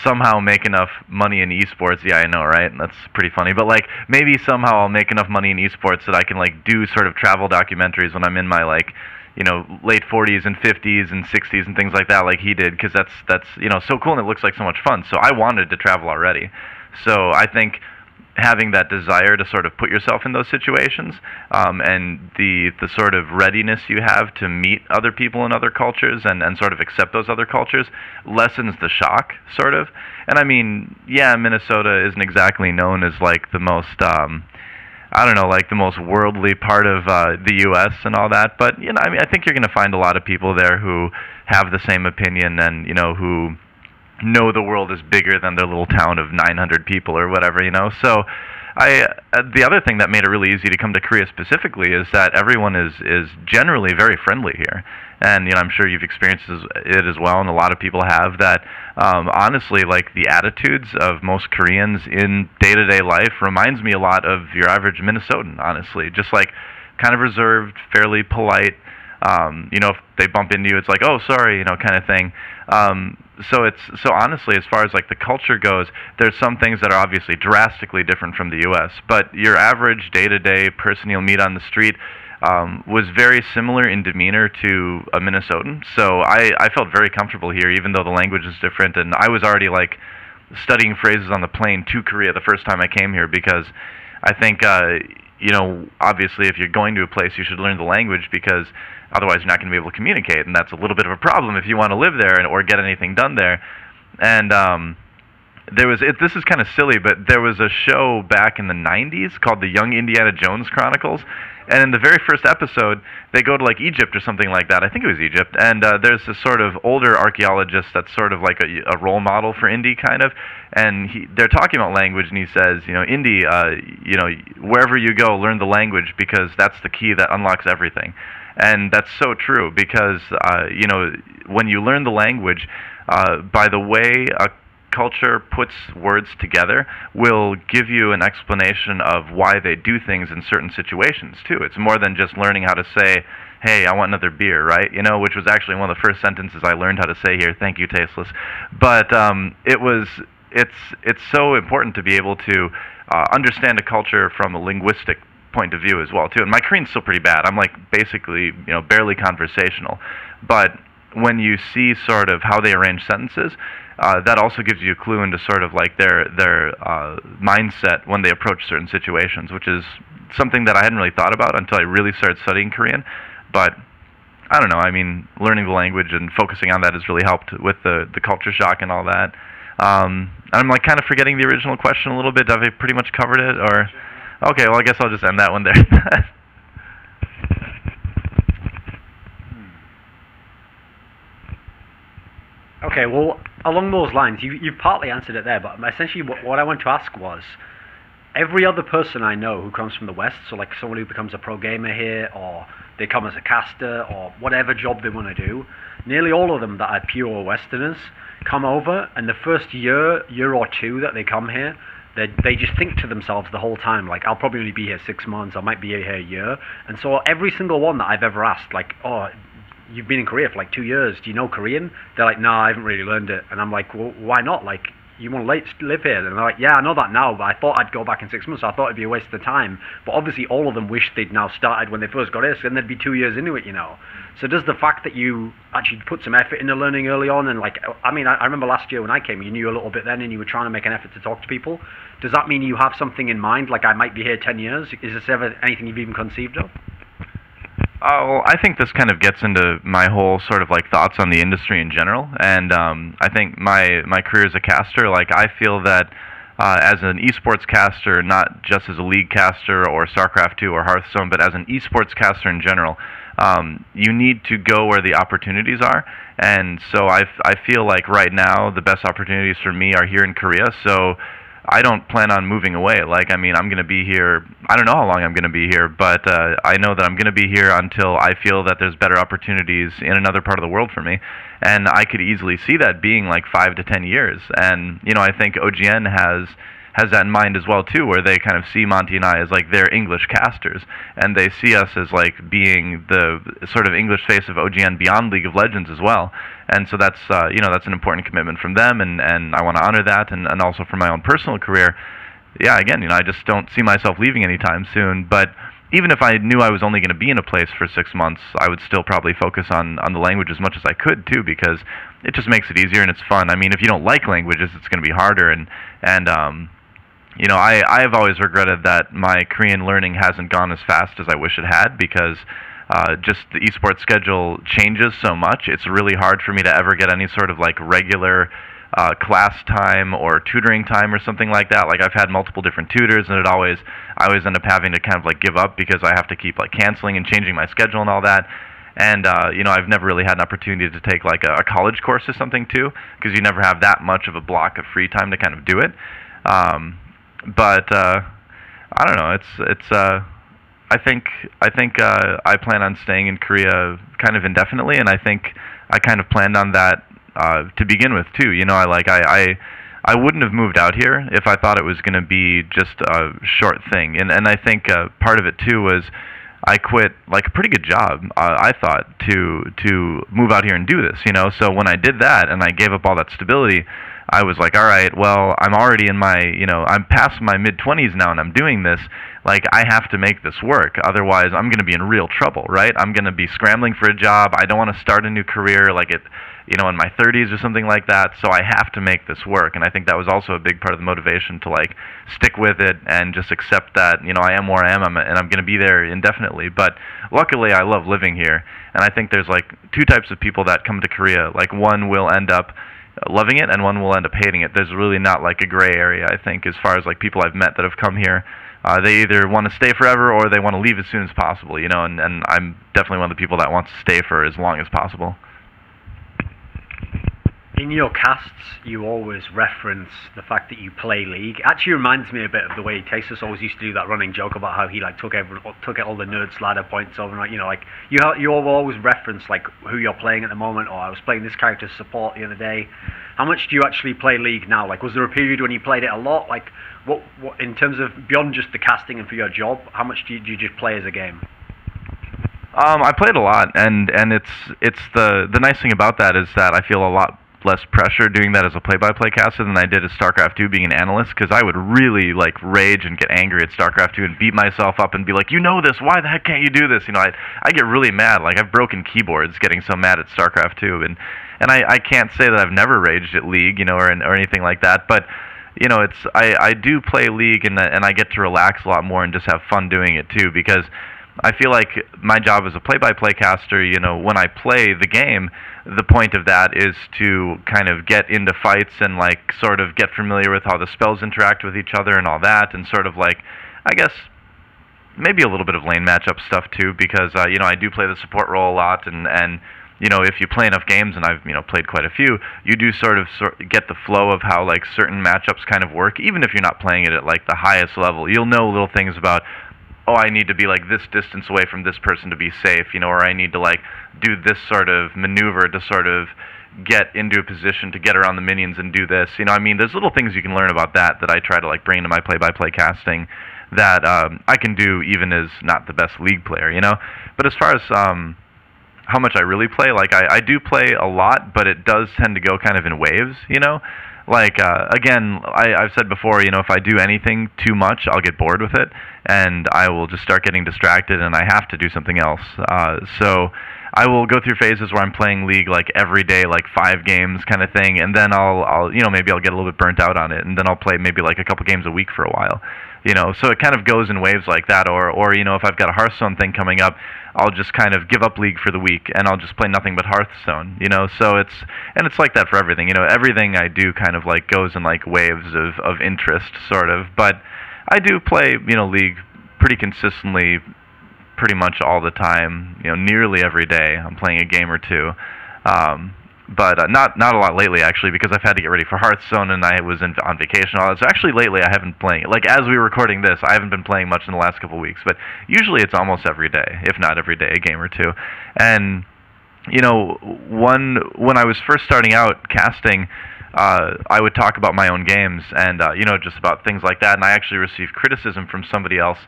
Speaker 2: somehow make enough money in esports. Yeah, I know, right? That's pretty funny, but like maybe somehow I'll make enough money in esports that I can like do sort of travel documentaries when I'm in my like, you know, late 40s and 50s and 60s and things like that, like he did, because that's you know, so cool, and it looks like so much fun. So I wanted to travel already. So I think having that desire to sort of put yourself in those situations, and the sort of readiness you have to meet other people in other cultures and sort of accept those other cultures lessens the shock, sort of. And I mean, yeah, Minnesota isn't exactly known as like the most I don't know, like the most worldly part of the U.S. and all that, but you know, I mean, I think you're going to find a lot of people there who have the same opinion, and you know, who know the world is bigger than their little town of 900 people or whatever, you know. So the other thing that made it really easy to come to Korea specifically is that everyone is generally very friendly here. And you know, I'm sure you've experienced it as well, and a lot of people have, that honestly, like the attitudes of most Koreans in day-to-day life reminds me a lot of your average Minnesotan, honestly. Just like kind of reserved, fairly polite. You know, if they bump into you, it's like, oh, sorry, you know, kind of thing. So honestly, as far as like the culture goes, there's some things that are obviously drastically different from the U.S., but your average day-to-day person you'll meet on the street was very similar in demeanor to a Minnesotan. So I felt very comfortable here, even though the language is different, and I was already like studying phrases on the plane to Korea the first time I came here, because I think you know, obviously if you're going to a place, you should learn the language, because otherwise you're not going to be able to communicate, and that's a little bit of a problem if you want to live there or get anything done there. And this is kind of silly, but there was a show back in the 90s called The Young Indiana Jones Chronicles, and in the very first episode, they go to like Egypt or something like that. I think it was Egypt, and there's this sort of older archaeologist that's sort of like a role model for Indy, kind of, and they're talking about language, and he says, you know, Indy, you know, wherever you go, learn the language, because that's the key that unlocks everything. And that's so true, because you know, when you learn the language, by the way a culture puts words together will give you an explanation of why they do things in certain situations too. It's more than just learning how to say, hey, I want another beer, right? You know, which was actually one of the first sentences I learned how to say here. Thank you, Tasteless. But it's so important to be able to understand a culture from a linguistic point of view as well too. And my Korean's still pretty bad. I'm like basically, you know, barely conversational. But when you see sort of how they arrange sentences, that also gives you a clue into sort of like their mindset when they approach certain situations, which is something that I hadn't really thought about until I really started studying Korean. But I don't know, I mean, learning the language and focusing on that has really helped with the culture shock and all that. I'm like kind of forgetting the original question a little bit. Have I pretty much covered it? Or okay, well, I guess I'll just end that one there.
Speaker 1: Okay, well, along those lines, you've partly answered it there, but essentially what I want to ask was, every other person I know who comes from the West, so like someone who becomes a pro gamer here, or they come as a caster, or whatever job they want to do, nearly all of them that are pure Westerners come over, and the first year or two that they come here, they just think to themselves the whole time, like, I'll probably only be here 6 months, I might be here a year. And so every single one that I've ever asked, like, oh, you've been in Korea for like 2 years, do you know Korean? They're like, no, I haven't really learned it. And I'm like, well, why not? Like, you want to live here? And they're like, yeah, I know that now, but I thought I'd go back in 6 months, so I thought it'd be a waste of time. But obviously all of them wish they'd now started when they first got here, so then they'd be 2 years into it, you know. So does the fact that you actually put some effort into learning early on, and like, I mean, I remember last year when I came, you knew a little bit then, and you were trying to make an effort to talk to people. Does that mean you have something in mind, like I might be here 10 years? Is this ever anything you've even conceived of?
Speaker 2: Well, I think this kind of gets into my whole sort of like thoughts on the industry in general, and I think my career as a caster, like I feel that as an esports caster, not just as a league caster or StarCraft 2 or Hearthstone, but as an esports caster in general, you need to go where the opportunities are, and so I feel like right now the best opportunities for me are here in Korea, so I don't plan on moving away. Like, I mean, I'm going to be here. I don't know how long I'm going to be here, but I know that I'm going to be here until I feel that there's better opportunities in another part of the world for me. And I could easily see that being like 5 to 10 years. And, you know, I think OGN has that in mind as well too, where they kind of see Monte and I as like their English casters, and they see us as like being the sort of English face of OGN beyond League of Legends as well. And so that's you know, that's an important commitment from them, and I want to honor that, and also for my own personal career. Yeah, again, you know, I just don't see myself leaving anytime soon. But even if I knew I was only going to be in a place for 6 months, I would still probably focus on the language as much as I could too, because it just makes it easier and it's fun. I mean, if you don't like languages, it's going to be harder, and you know, I have always regretted that my Korean learning hasn't gone as fast as I wish it had, because just the esports schedule changes so much. It's really hard for me to ever get any sort of like regular class time or tutoring time or something like that. Like, I've had multiple different tutors, and I always end up having to kind of like give up because I have to keep like canceling and changing my schedule and all that. And you know, I've never really had an opportunity to take like a college course or something too, because you never have that much of a block of free time to kind of do it. But I don't know. I think I plan on staying in Korea kind of indefinitely, and I think I kind of planned on that to begin with too. You know, I wouldn't have moved out here if I thought it was going to be just a short thing, and I think part of it too was I quit like a pretty good job, I thought, to move out here and do this. You know, so when I did that and I gave up all that stability, I was like, all right, well, I'm already in my, you know, I'm past my mid-20s now, and I'm doing this. Like, I have to make this work. Otherwise, I'm going to be in real trouble, right? I'm going to be scrambling for a job. I don't want to start a new career like it, you know, in my 30s or something like that. So I have to make this work. And I think that was also a big part of the motivation to like stick with it and just accept that, you know, I am where I am, and I'm going to be there indefinitely. But luckily, I love living here. And I think there's like two types of people that come to Korea. Like, one will end up loving it, and one will end up hating it. There's really not like a gray area, I think, as far as like people I've met that have come here. They either want to stay forever or they want to leave as soon as possible, you know, and I'm definitely one of the people that wants to stay for as long as possible.
Speaker 1: In your casts, you always reference the fact that you play League. Actually reminds me a bit of the way Tastosis always used to do that running joke about how he like took all the nerd slider points over, like, you know, like you will always reference like who you're playing at the moment, or I was playing this character's support the other day. How much do you actually play League now? Like, was there a period when you played it a lot? Like, what in terms of beyond just the casting and for your job, how much do you just play as a game?
Speaker 2: I played a lot, and it's the nice thing about that is that I feel a lot less pressure doing that as a play-by-play caster than I did as StarCraft 2 being an analyst, because I would really like rage and get angry at StarCraft 2 and beat myself up and be like, you know this, why the heck can't you do this? You know, I get really mad. Like, I've broken keyboards getting so mad at StarCraft 2, and I can't say that I've never raged at League, you know, or anything like that, but you know, I do play League, and I get to relax a lot more and just have fun doing it too, because I feel like my job as a play-by-play caster, you know, when I play the game, the point of that is to kind of get into fights and like sort of get familiar with how the spells interact with each other and all that, and sort of like, I guess, maybe a little bit of lane matchup stuff too, because you know, I do play the support role a lot, and you know, if you play enough games, and I've, you know, played quite a few, you do sort of get the flow of how like certain matchups kind of work, even if you're not playing it at like the highest level. You'll know little things about, oh, I need to be like this distance away from this person to be safe, you know, or I need to like do this sort of maneuver to sort of get into a position to get around the minions and do this. You know, I mean, there's little things you can learn about that I try to like bring into my play-by-play casting that I can do even as not the best League player, you know. But as far as how much I really play, like I do play a lot, but it does tend to go kind of in waves, you know. Like, again, I've said before, you know, if I do anything too much, I'll get bored with it, and I will just start getting distracted, and I have to do something else. So I will go through phases where I'm playing League, like, every day, like, 5 games kind of thing, and then I'll you know, maybe I'll get a little bit burnt out on it, and then I'll play maybe, like, a couple games a week for a while. You know, so it kind of goes in waves like that, or you know, if I've got a Hearthstone thing coming up, I'll just kind of give up League for the week and I'll just play nothing but Hearthstone, you know. So it's like that for everything, you know. Everything I do kind of like goes in like waves of interest, sort of. But I do play, you know, League pretty consistently, pretty much all the time, you know, nearly every day. I'm playing a game or two. But not a lot lately, actually, because I've had to get ready for Hearthstone, and I was on vacation and all that. So actually, lately, I haven't been playing. Like, as we were recording this, I haven't been playing much in the last couple of weeks. But usually it's almost every day, if not every day, a game or two. And, you know, when I was first starting out casting, I would talk about my own games and, you know, just about things like that. And I actually received criticism from somebody else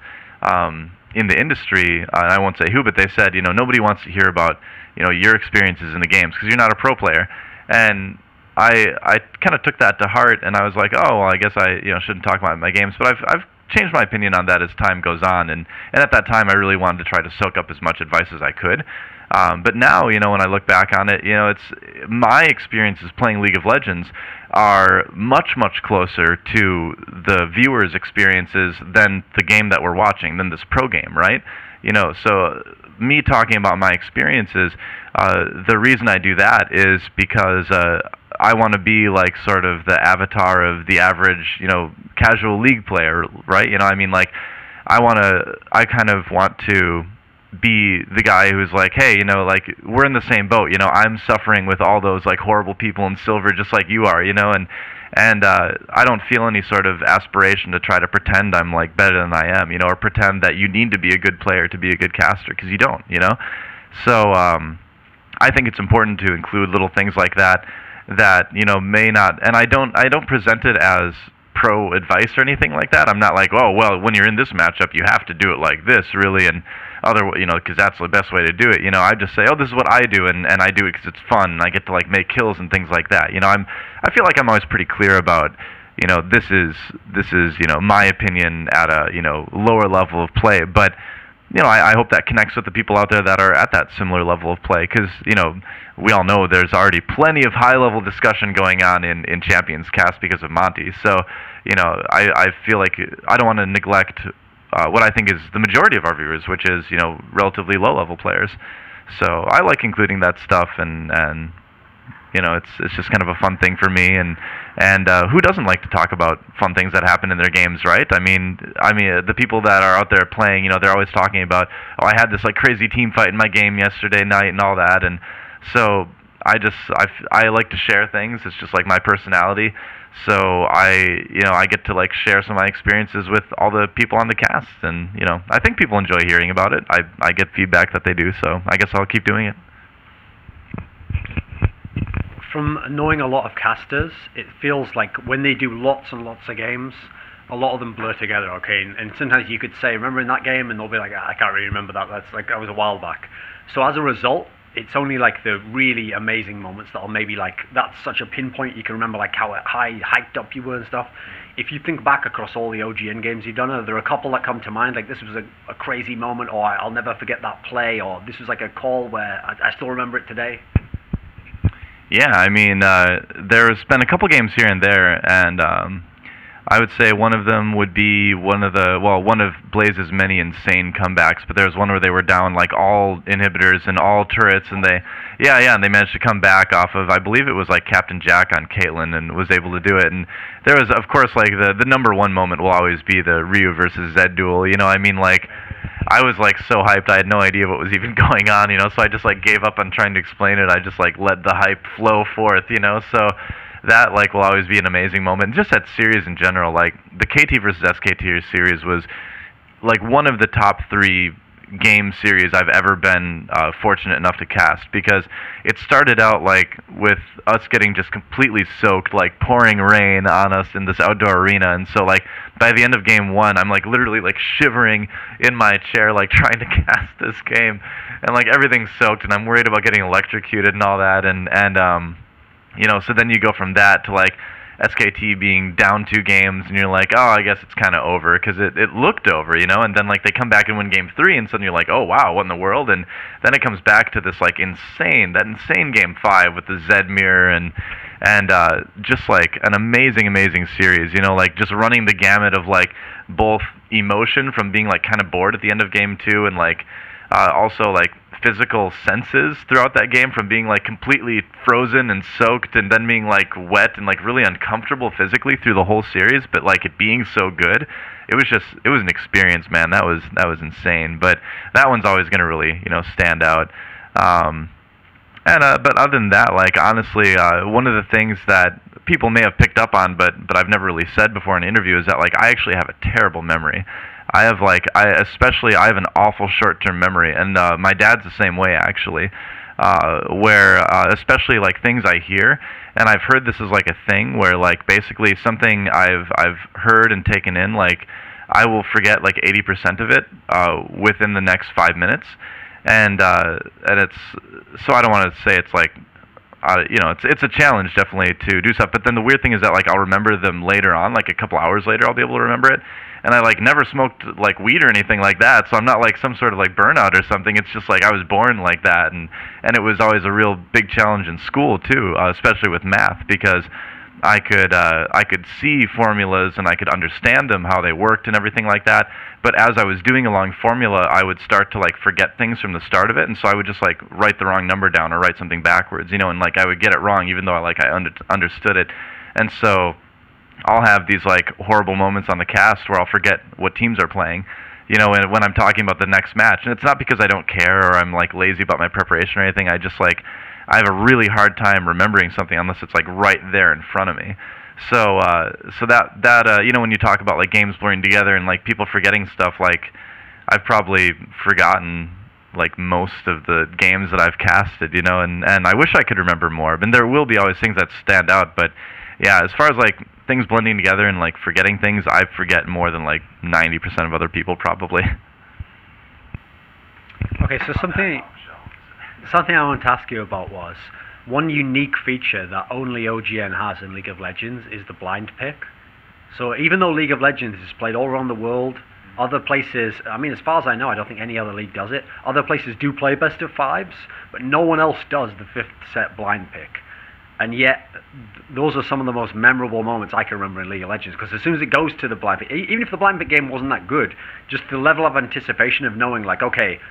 Speaker 2: in the industry, and I won't say who, but they said, you know, nobody wants to hear about, you know, your experiences in the games because you're not a pro player. And I kind of took that to heart, and I was like, oh, well, I guess I, you know, shouldn't talk about my games. But I've changed my opinion on that as time goes on, and at that time I really wanted to try to soak up as much advice as I could. But now, you know, when I look back on it, you know, it's my experiences playing League of Legends are much, much closer to the viewers' experiences than the game that we're watching, than this pro game, right? You know, so me talking about my experiences, the reason I do that is because I want to be like sort of the avatar of the average, you know, casual League player, right? You know, I mean, like, I kind of want to be the guy who's like, hey, you know, like, we're in the same boat, you know, I'm suffering with all those like horrible people in silver just like you are, you know, and I don't feel any sort of aspiration to try to pretend I'm like better than I am, you know, or pretend that you need to be a good player to be a good caster, because you don't, you know. So I think it's important to include little things like that you know may not, and I don't present it as pro advice or anything like that. I'm not like, oh, well, when you're in this matchup you have to do it like this, really, and you know, because that's the best way to do it. You know, I just say, oh, this is what I do, and I do it because it's fun, and I get to like make kills and things like that. You know, I feel like I'm always pretty clear about, you know, this is you know, my opinion at a, you know, lower level of play, but you know, I hope that connects with the people out there that are at that similar level of play, because, you know, we all know there's already plenty of high-level discussion going on in Champions Cast because of Monte. So, you know, I feel like I don't want to neglect what I think is the majority of our viewers, which is, you know, relatively low-level players. So I like including that stuff, and you know, it's just kind of a fun thing for me, and who doesn't like to talk about fun things that happen in their games, right? I mean, the people that are out there playing, you know, they're always talking about, oh, I had this like crazy team fight in my game yesterday night and all that, and so I like to share things. It's just like my personality. So I get to like share some of my experiences with all the people on the cast, and you know, I think people enjoy hearing about it. I get feedback that they do, so I guess I'll keep doing it.
Speaker 1: From knowing a lot of casters, it feels like when they do lots and lots of games, a lot of them blur together, okay? And sometimes you could say, remember in that game? And they'll be like, I can't really remember that. That was a while back. So as a result, it's only like the really amazing moments that'll maybe like, that's such a pinpoint, you can remember like how hyped up you were and stuff. If you think back across all the OGN games you've done, are there a couple that come to mind, like this was a crazy moment, or I'll never forget that play, or this was like a call where I still remember it today?
Speaker 2: Yeah, I mean, there's been a couple games here and there, and I would say one of them would be one of Blaze's many insane comebacks, but there was one where they were down like all inhibitors and all turrets, and they managed to come back off of, I believe it was like Captain Jack on Caitlyn, and was able to do it. And there was, of course, like the number one moment will always be the Ryu versus Zed duel, you know, I mean, like, I was like so hyped, I had no idea what was even going on, you know, so I just like gave up on trying to explain it. I just like let the hype flow forth, you know, so that like will always be an amazing moment. Just that series in general, like the KT versus SKT series was like one of the top 3 game series I've ever been fortunate enough to cast, because it started out like with us getting just completely soaked, like pouring rain on us in this outdoor arena, and so like by the end of game 1 I'm like literally like shivering in my chair like trying to cast this game, and like everything's soaked and I'm worried about getting electrocuted and all that, and you know, so then you go from that to like SKT being down 2 games, and you're like, oh, I guess it's kind of over, because it looked over, you know, and then like they come back and win game 3, and suddenly you're like, oh wow, what in the world? And then it comes back to this like insane game 5 with the Zed mirror, and just like an amazing series, you know, like just running the gamut of like both emotion from being like kind of bored at the end of game 2, and like Also, like, physical senses throughout that game, from being like completely frozen and soaked and then being like wet and like really uncomfortable physically through the whole series, but like it being so good. It was an experience, man. That was insane. But that one's always going to really, stand out. But other than that, like, honestly, one of the things that people may have picked up on, but I've never really said before in an interview, is that, like, I actually have a terrible memory. I have an awful short-term memory, and my dad's the same way, actually, where especially like things I hear, and I've heard this is like a thing where, like, basically something I've heard and taken in, like, I will forget like 80% of it within the next 5 minutes. And it's, so I don't want to say it's like, it's a challenge definitely to do stuff. But then the weird thing is that, like, I'll remember them later on, like a couple hours later, I'll be able to remember it. And I like never smoked like weed or anything like that, so I'm not like some sort of like burnout or something. It's just like I was born like that, and it was always a real big challenge in school too, especially with math, because I could see formulas and I could understand them, how they worked and everything like that. But as I was doing a long formula, I would start to like forget things from the start of it, and so I would just like write the wrong number down or write something backwards, and like I would get it wrong even though I understood it. And so I'll have these like horrible moments on the cast where I'll forget what teams are playing, and when I'm talking about the next match. And it's not because I don't care or I'm like lazy about my preparation or anything. I have a really hard time remembering something unless it's like right there in front of me. So when you talk about like games blurring together and like people forgetting stuff, like I've probably forgotten like most of the games that I've casted, and I wish I could remember more. But there will be always things that stand out. But yeah, as far as like things blending together and like forgetting things, I forget more than like 90% of other people probably.
Speaker 1: Okay, so something I want to ask you about was one unique feature that only OGN has in League of Legends is the blind pick. So even though League of Legends is played all around the world, other places, I mean, as far as I know, I don't think any other league does it. Other places do play best of fives, but no one else does the fifth set blind pick. And yet, those are some of the most memorable moments I can remember in League of Legends, because as soon as it goes to the blind pick, even if the blind pick game wasn't that good, just the level of anticipation of knowing, like, okay,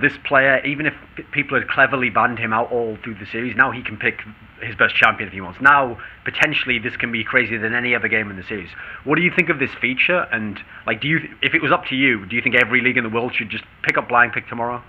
Speaker 1: this player, even if people had cleverly banned him out all through the series, now he can pick his best champion if he wants. Now, potentially, this can be crazier than any other game in the series. What do you think of this feature? And, like, if it was up to you, do you think every league in the world should just pick up blind pick tomorrow?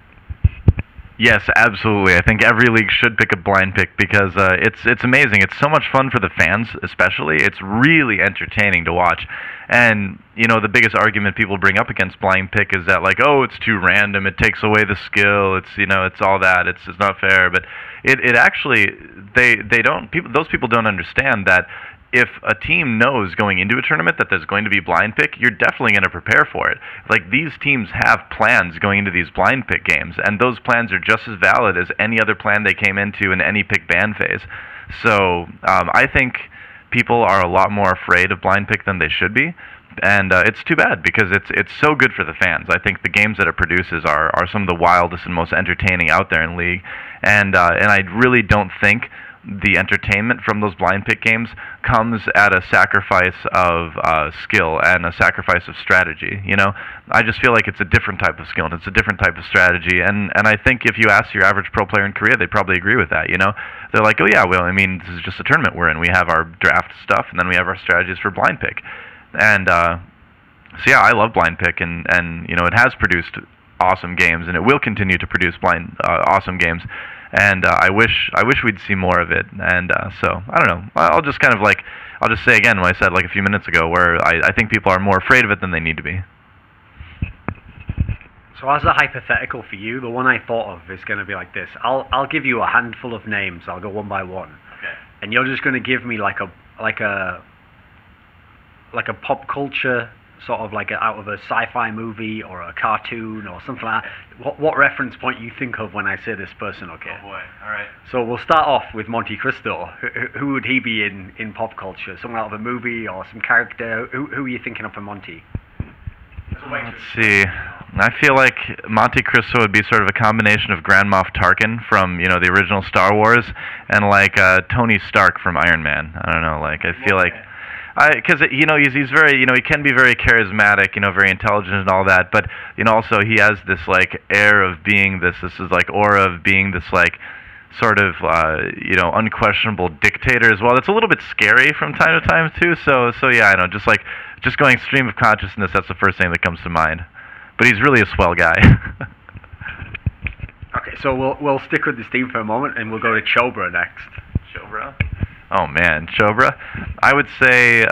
Speaker 2: Yes, absolutely. I think every league should pick a blind pick because it's amazing. It's so much fun for the fans, especially. It's really entertaining to watch. And, the biggest argument people bring up against blind pick is that, like, oh, it's too random, it takes away the skill, it's, it's all that, it's not fair. But it actually, those people don't understand that if a team knows going into a tournament that there's going to be blind pick, you're definitely going to prepare for it. Like, these teams have plans going into these blind pick games, and those plans are just as valid as any other plan they came into in any pick ban phase. So I think people are a lot more afraid of blind pick than they should be, and it's too bad because it's so good for the fans. I think the games that it produces are some of the wildest and most entertaining out there in League, and I really don't think the entertainment from those blind pick games comes at a sacrifice of skill and a sacrifice of strategy. I just feel like it's a different type of skill and it's a different type of strategy. And I think if you ask your average pro player in Korea, they probably agree with that. They're like, oh yeah, well, I mean, this is just a tournament we're in. We have our draft stuff and then we have our strategies for blind pick. And so yeah, I love blind pick, and it has produced awesome games and it will continue to produce awesome games. And I wish we'd see more of it. And so I don't know. I'll just say again what I said like a few minutes ago, where I think people are more afraid of it than they need to be.
Speaker 1: So as a hypothetical for you, the one I thought of is going to be like this. I'll give you a handful of names. I'll go one by one.
Speaker 2: Okay.
Speaker 1: And you're just going to give me like a pop culture, sort of like out of a sci-fi movie or a cartoon or something like that. What reference point you think of when I say this person, okay?
Speaker 2: Oh boy, alright.
Speaker 1: So we'll start off with MonteCristo. Who would he be in pop culture? Someone out of a movie or some character? Who are you thinking of for Monte?
Speaker 2: Let's see. I feel like MonteCristo would be sort of a combination of Grand Moff Tarkin from, the original Star Wars and like Tony Stark from Iron Man. I don't know, like I feel like Because he's very, he can be very charismatic, very intelligent and all that, but also he has this like air of being this is like aura of being this like sort of unquestionable dictator as well. That's a little bit scary from time to time too. So yeah, I know, just going stream of consciousness. That's the first thing that comes to mind. But he's really a swell guy.
Speaker 1: Okay, so we'll stick with this theme for a moment, and we'll go to Chobra next.
Speaker 2: Chobra? Oh man, Chobra. I would say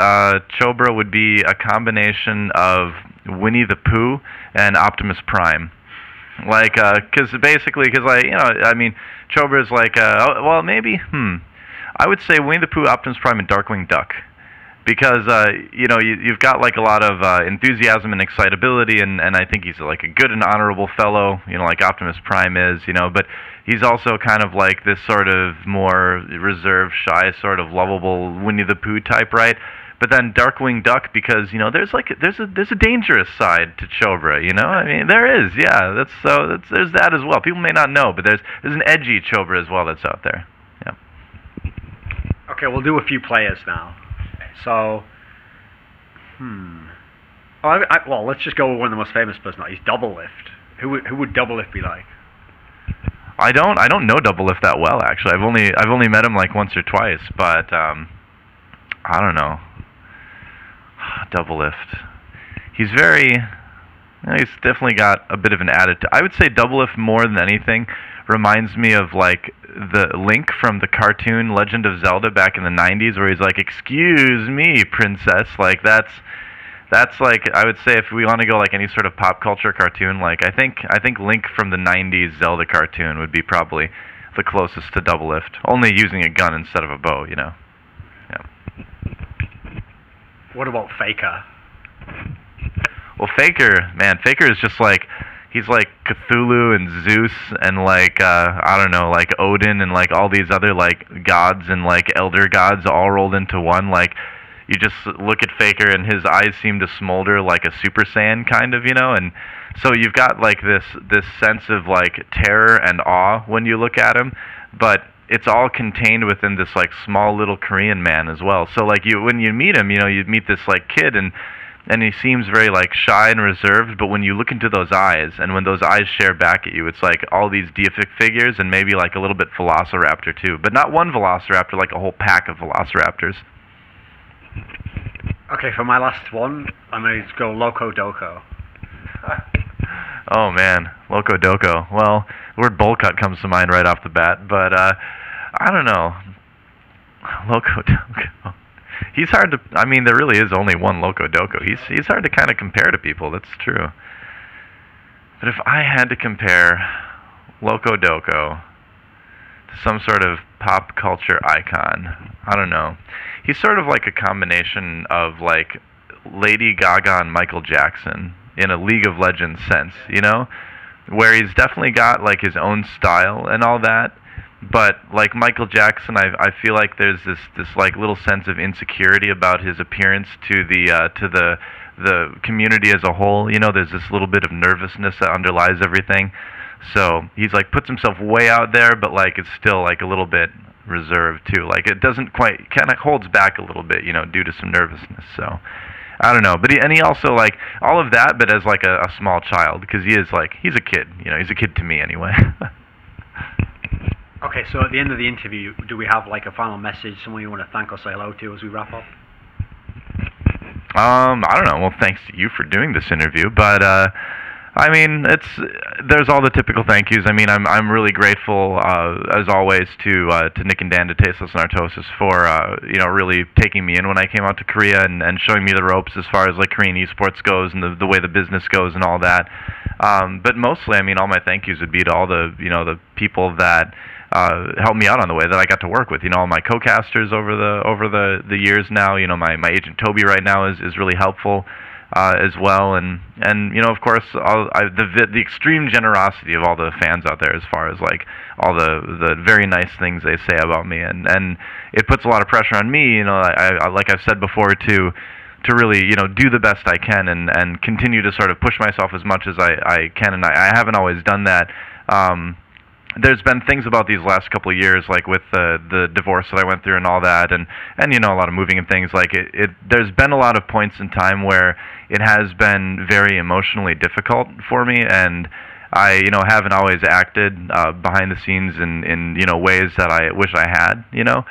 Speaker 2: Chobra would be a combination of Winnie the Pooh and Optimus Prime. Like, because Chobra is like, I would say Winnie the Pooh, Optimus Prime, and Darkwing Duck. Because, you've got like a lot of enthusiasm and excitability, and I think he's like a good and honorable fellow, like Optimus Prime is, but he's also kind of like this sort of more reserved, shy, sort of lovable Winnie the Pooh type, right? But then Darkwing Duck, because there's a dangerous side to Chobra, I mean, there is, yeah. There's that as well. People may not know, but there's an edgy Chobra as well that's out there. Yeah.
Speaker 1: Okay, we'll do a few players now. So, well, let's just go with one of the most famous personalities, Doublelift. Who would Doublelift be like?
Speaker 2: I don't know Doublelift that well, actually. I've only met him like once or twice, but I don't know. Doublelift. He's he's definitely got a bit of an attitude. I would say Doublelift, more than anything, reminds me of like the Link from the cartoon Legend of Zelda back in the 90s, where he's like, "Excuse me, princess." Like that's like, I would say, if we want to go like any sort of pop culture cartoon, like I think Link from the 90s Zelda cartoon would be probably the closest to Doublelift, only using a gun instead of a bow, Yeah.
Speaker 1: What about Faker?
Speaker 2: Well, Faker is just like, he's like Cthulhu and Zeus and like I don't know, like Odin and like all these other like gods and like elder gods all rolled into one. Like, you just look at Faker and his eyes seem to smolder like a Super Saiyan kind of, and so you've got like this sense of like terror and awe when you look at him, but it's all contained within this like small little Korean man as well. So like when you meet him, you meet this like kid, and he seems very like shy and reserved, but when you look into those eyes, and when those eyes share back at you, it's like all these deific figures, and maybe like a little bit Velociraptor too, but not one Velociraptor, like a whole pack of Velociraptors.
Speaker 1: Okay, for my last one, I'm going to go Locodoco.
Speaker 2: Oh man, Locodoco. Well, the word bowl cut comes to mind right off the bat, but I don't know. Locodoco. He's hard to, I mean, there really is only one Locodoco. He's hard to kind of compare to people, that's true. But if I had to compare Locodoco to some sort of pop culture icon, I don't know. He's sort of like a combination of like Lady Gaga and Michael Jackson in a League of Legends sense, where he's definitely got like his own style and all that. But like Michael Jackson, I feel like there's this like little sense of insecurity about his appearance to the community as a whole. There's this little bit of nervousness that underlies everything. So he's like puts himself way out there, but like it's still like a little bit reserved too. Like it doesn't quite, kind of holds back a little bit, due to some nervousness. So I don't know, but he also like all of that, but as like a small child, because he's a kid. He's a kid to me anyway.
Speaker 1: Okay, so at the end of the interview, do we have like a final message, someone you want to thank or say hello to as we wrap up?
Speaker 2: I don't know. Well, thanks to you for doing this interview, but I mean, there's all the typical thank yous. I mean, I'm really grateful as always to Nick and Dan, to Tastosis and Tastosis for really taking me in when I came out to Korea and showing me the ropes as far as like Korean esports goes and the way the business goes and all that. But mostly, I mean, all my thank yous would be to all the the people that helped me out on the way, that I got to work with. All my co-casters over the years now. My agent Toby right now is really helpful as well, and of course the extreme generosity of all the fans out there, as far as like all the very nice things they say about me, and it puts a lot of pressure on me. I like I've said before, to really do the best I can and continue to sort of push myself as much as I can, and I haven't always done that. there's been things about these last couple of years, like with the divorce that I went through and all that, and you know, a lot of moving and things. Like there's been a lot of points in time where it has been very emotionally difficult for me, and I, you know, haven't always acted behind the scenes in you know, ways that I wish I had, you know.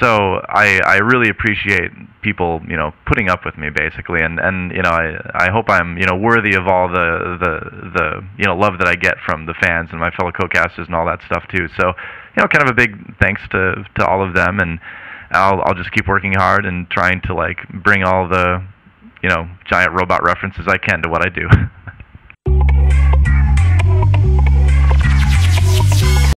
Speaker 2: So I really appreciate people, you know, putting up with me basically, and you know, I hope I'm, you know, worthy of all the you know, love that I get from the fans and my fellow co-casters and all that stuff too. So, you know, kind of a big thanks to all of them, and I'll just keep working hard and trying to like bring all the, you know, giant robot references I can to what I do.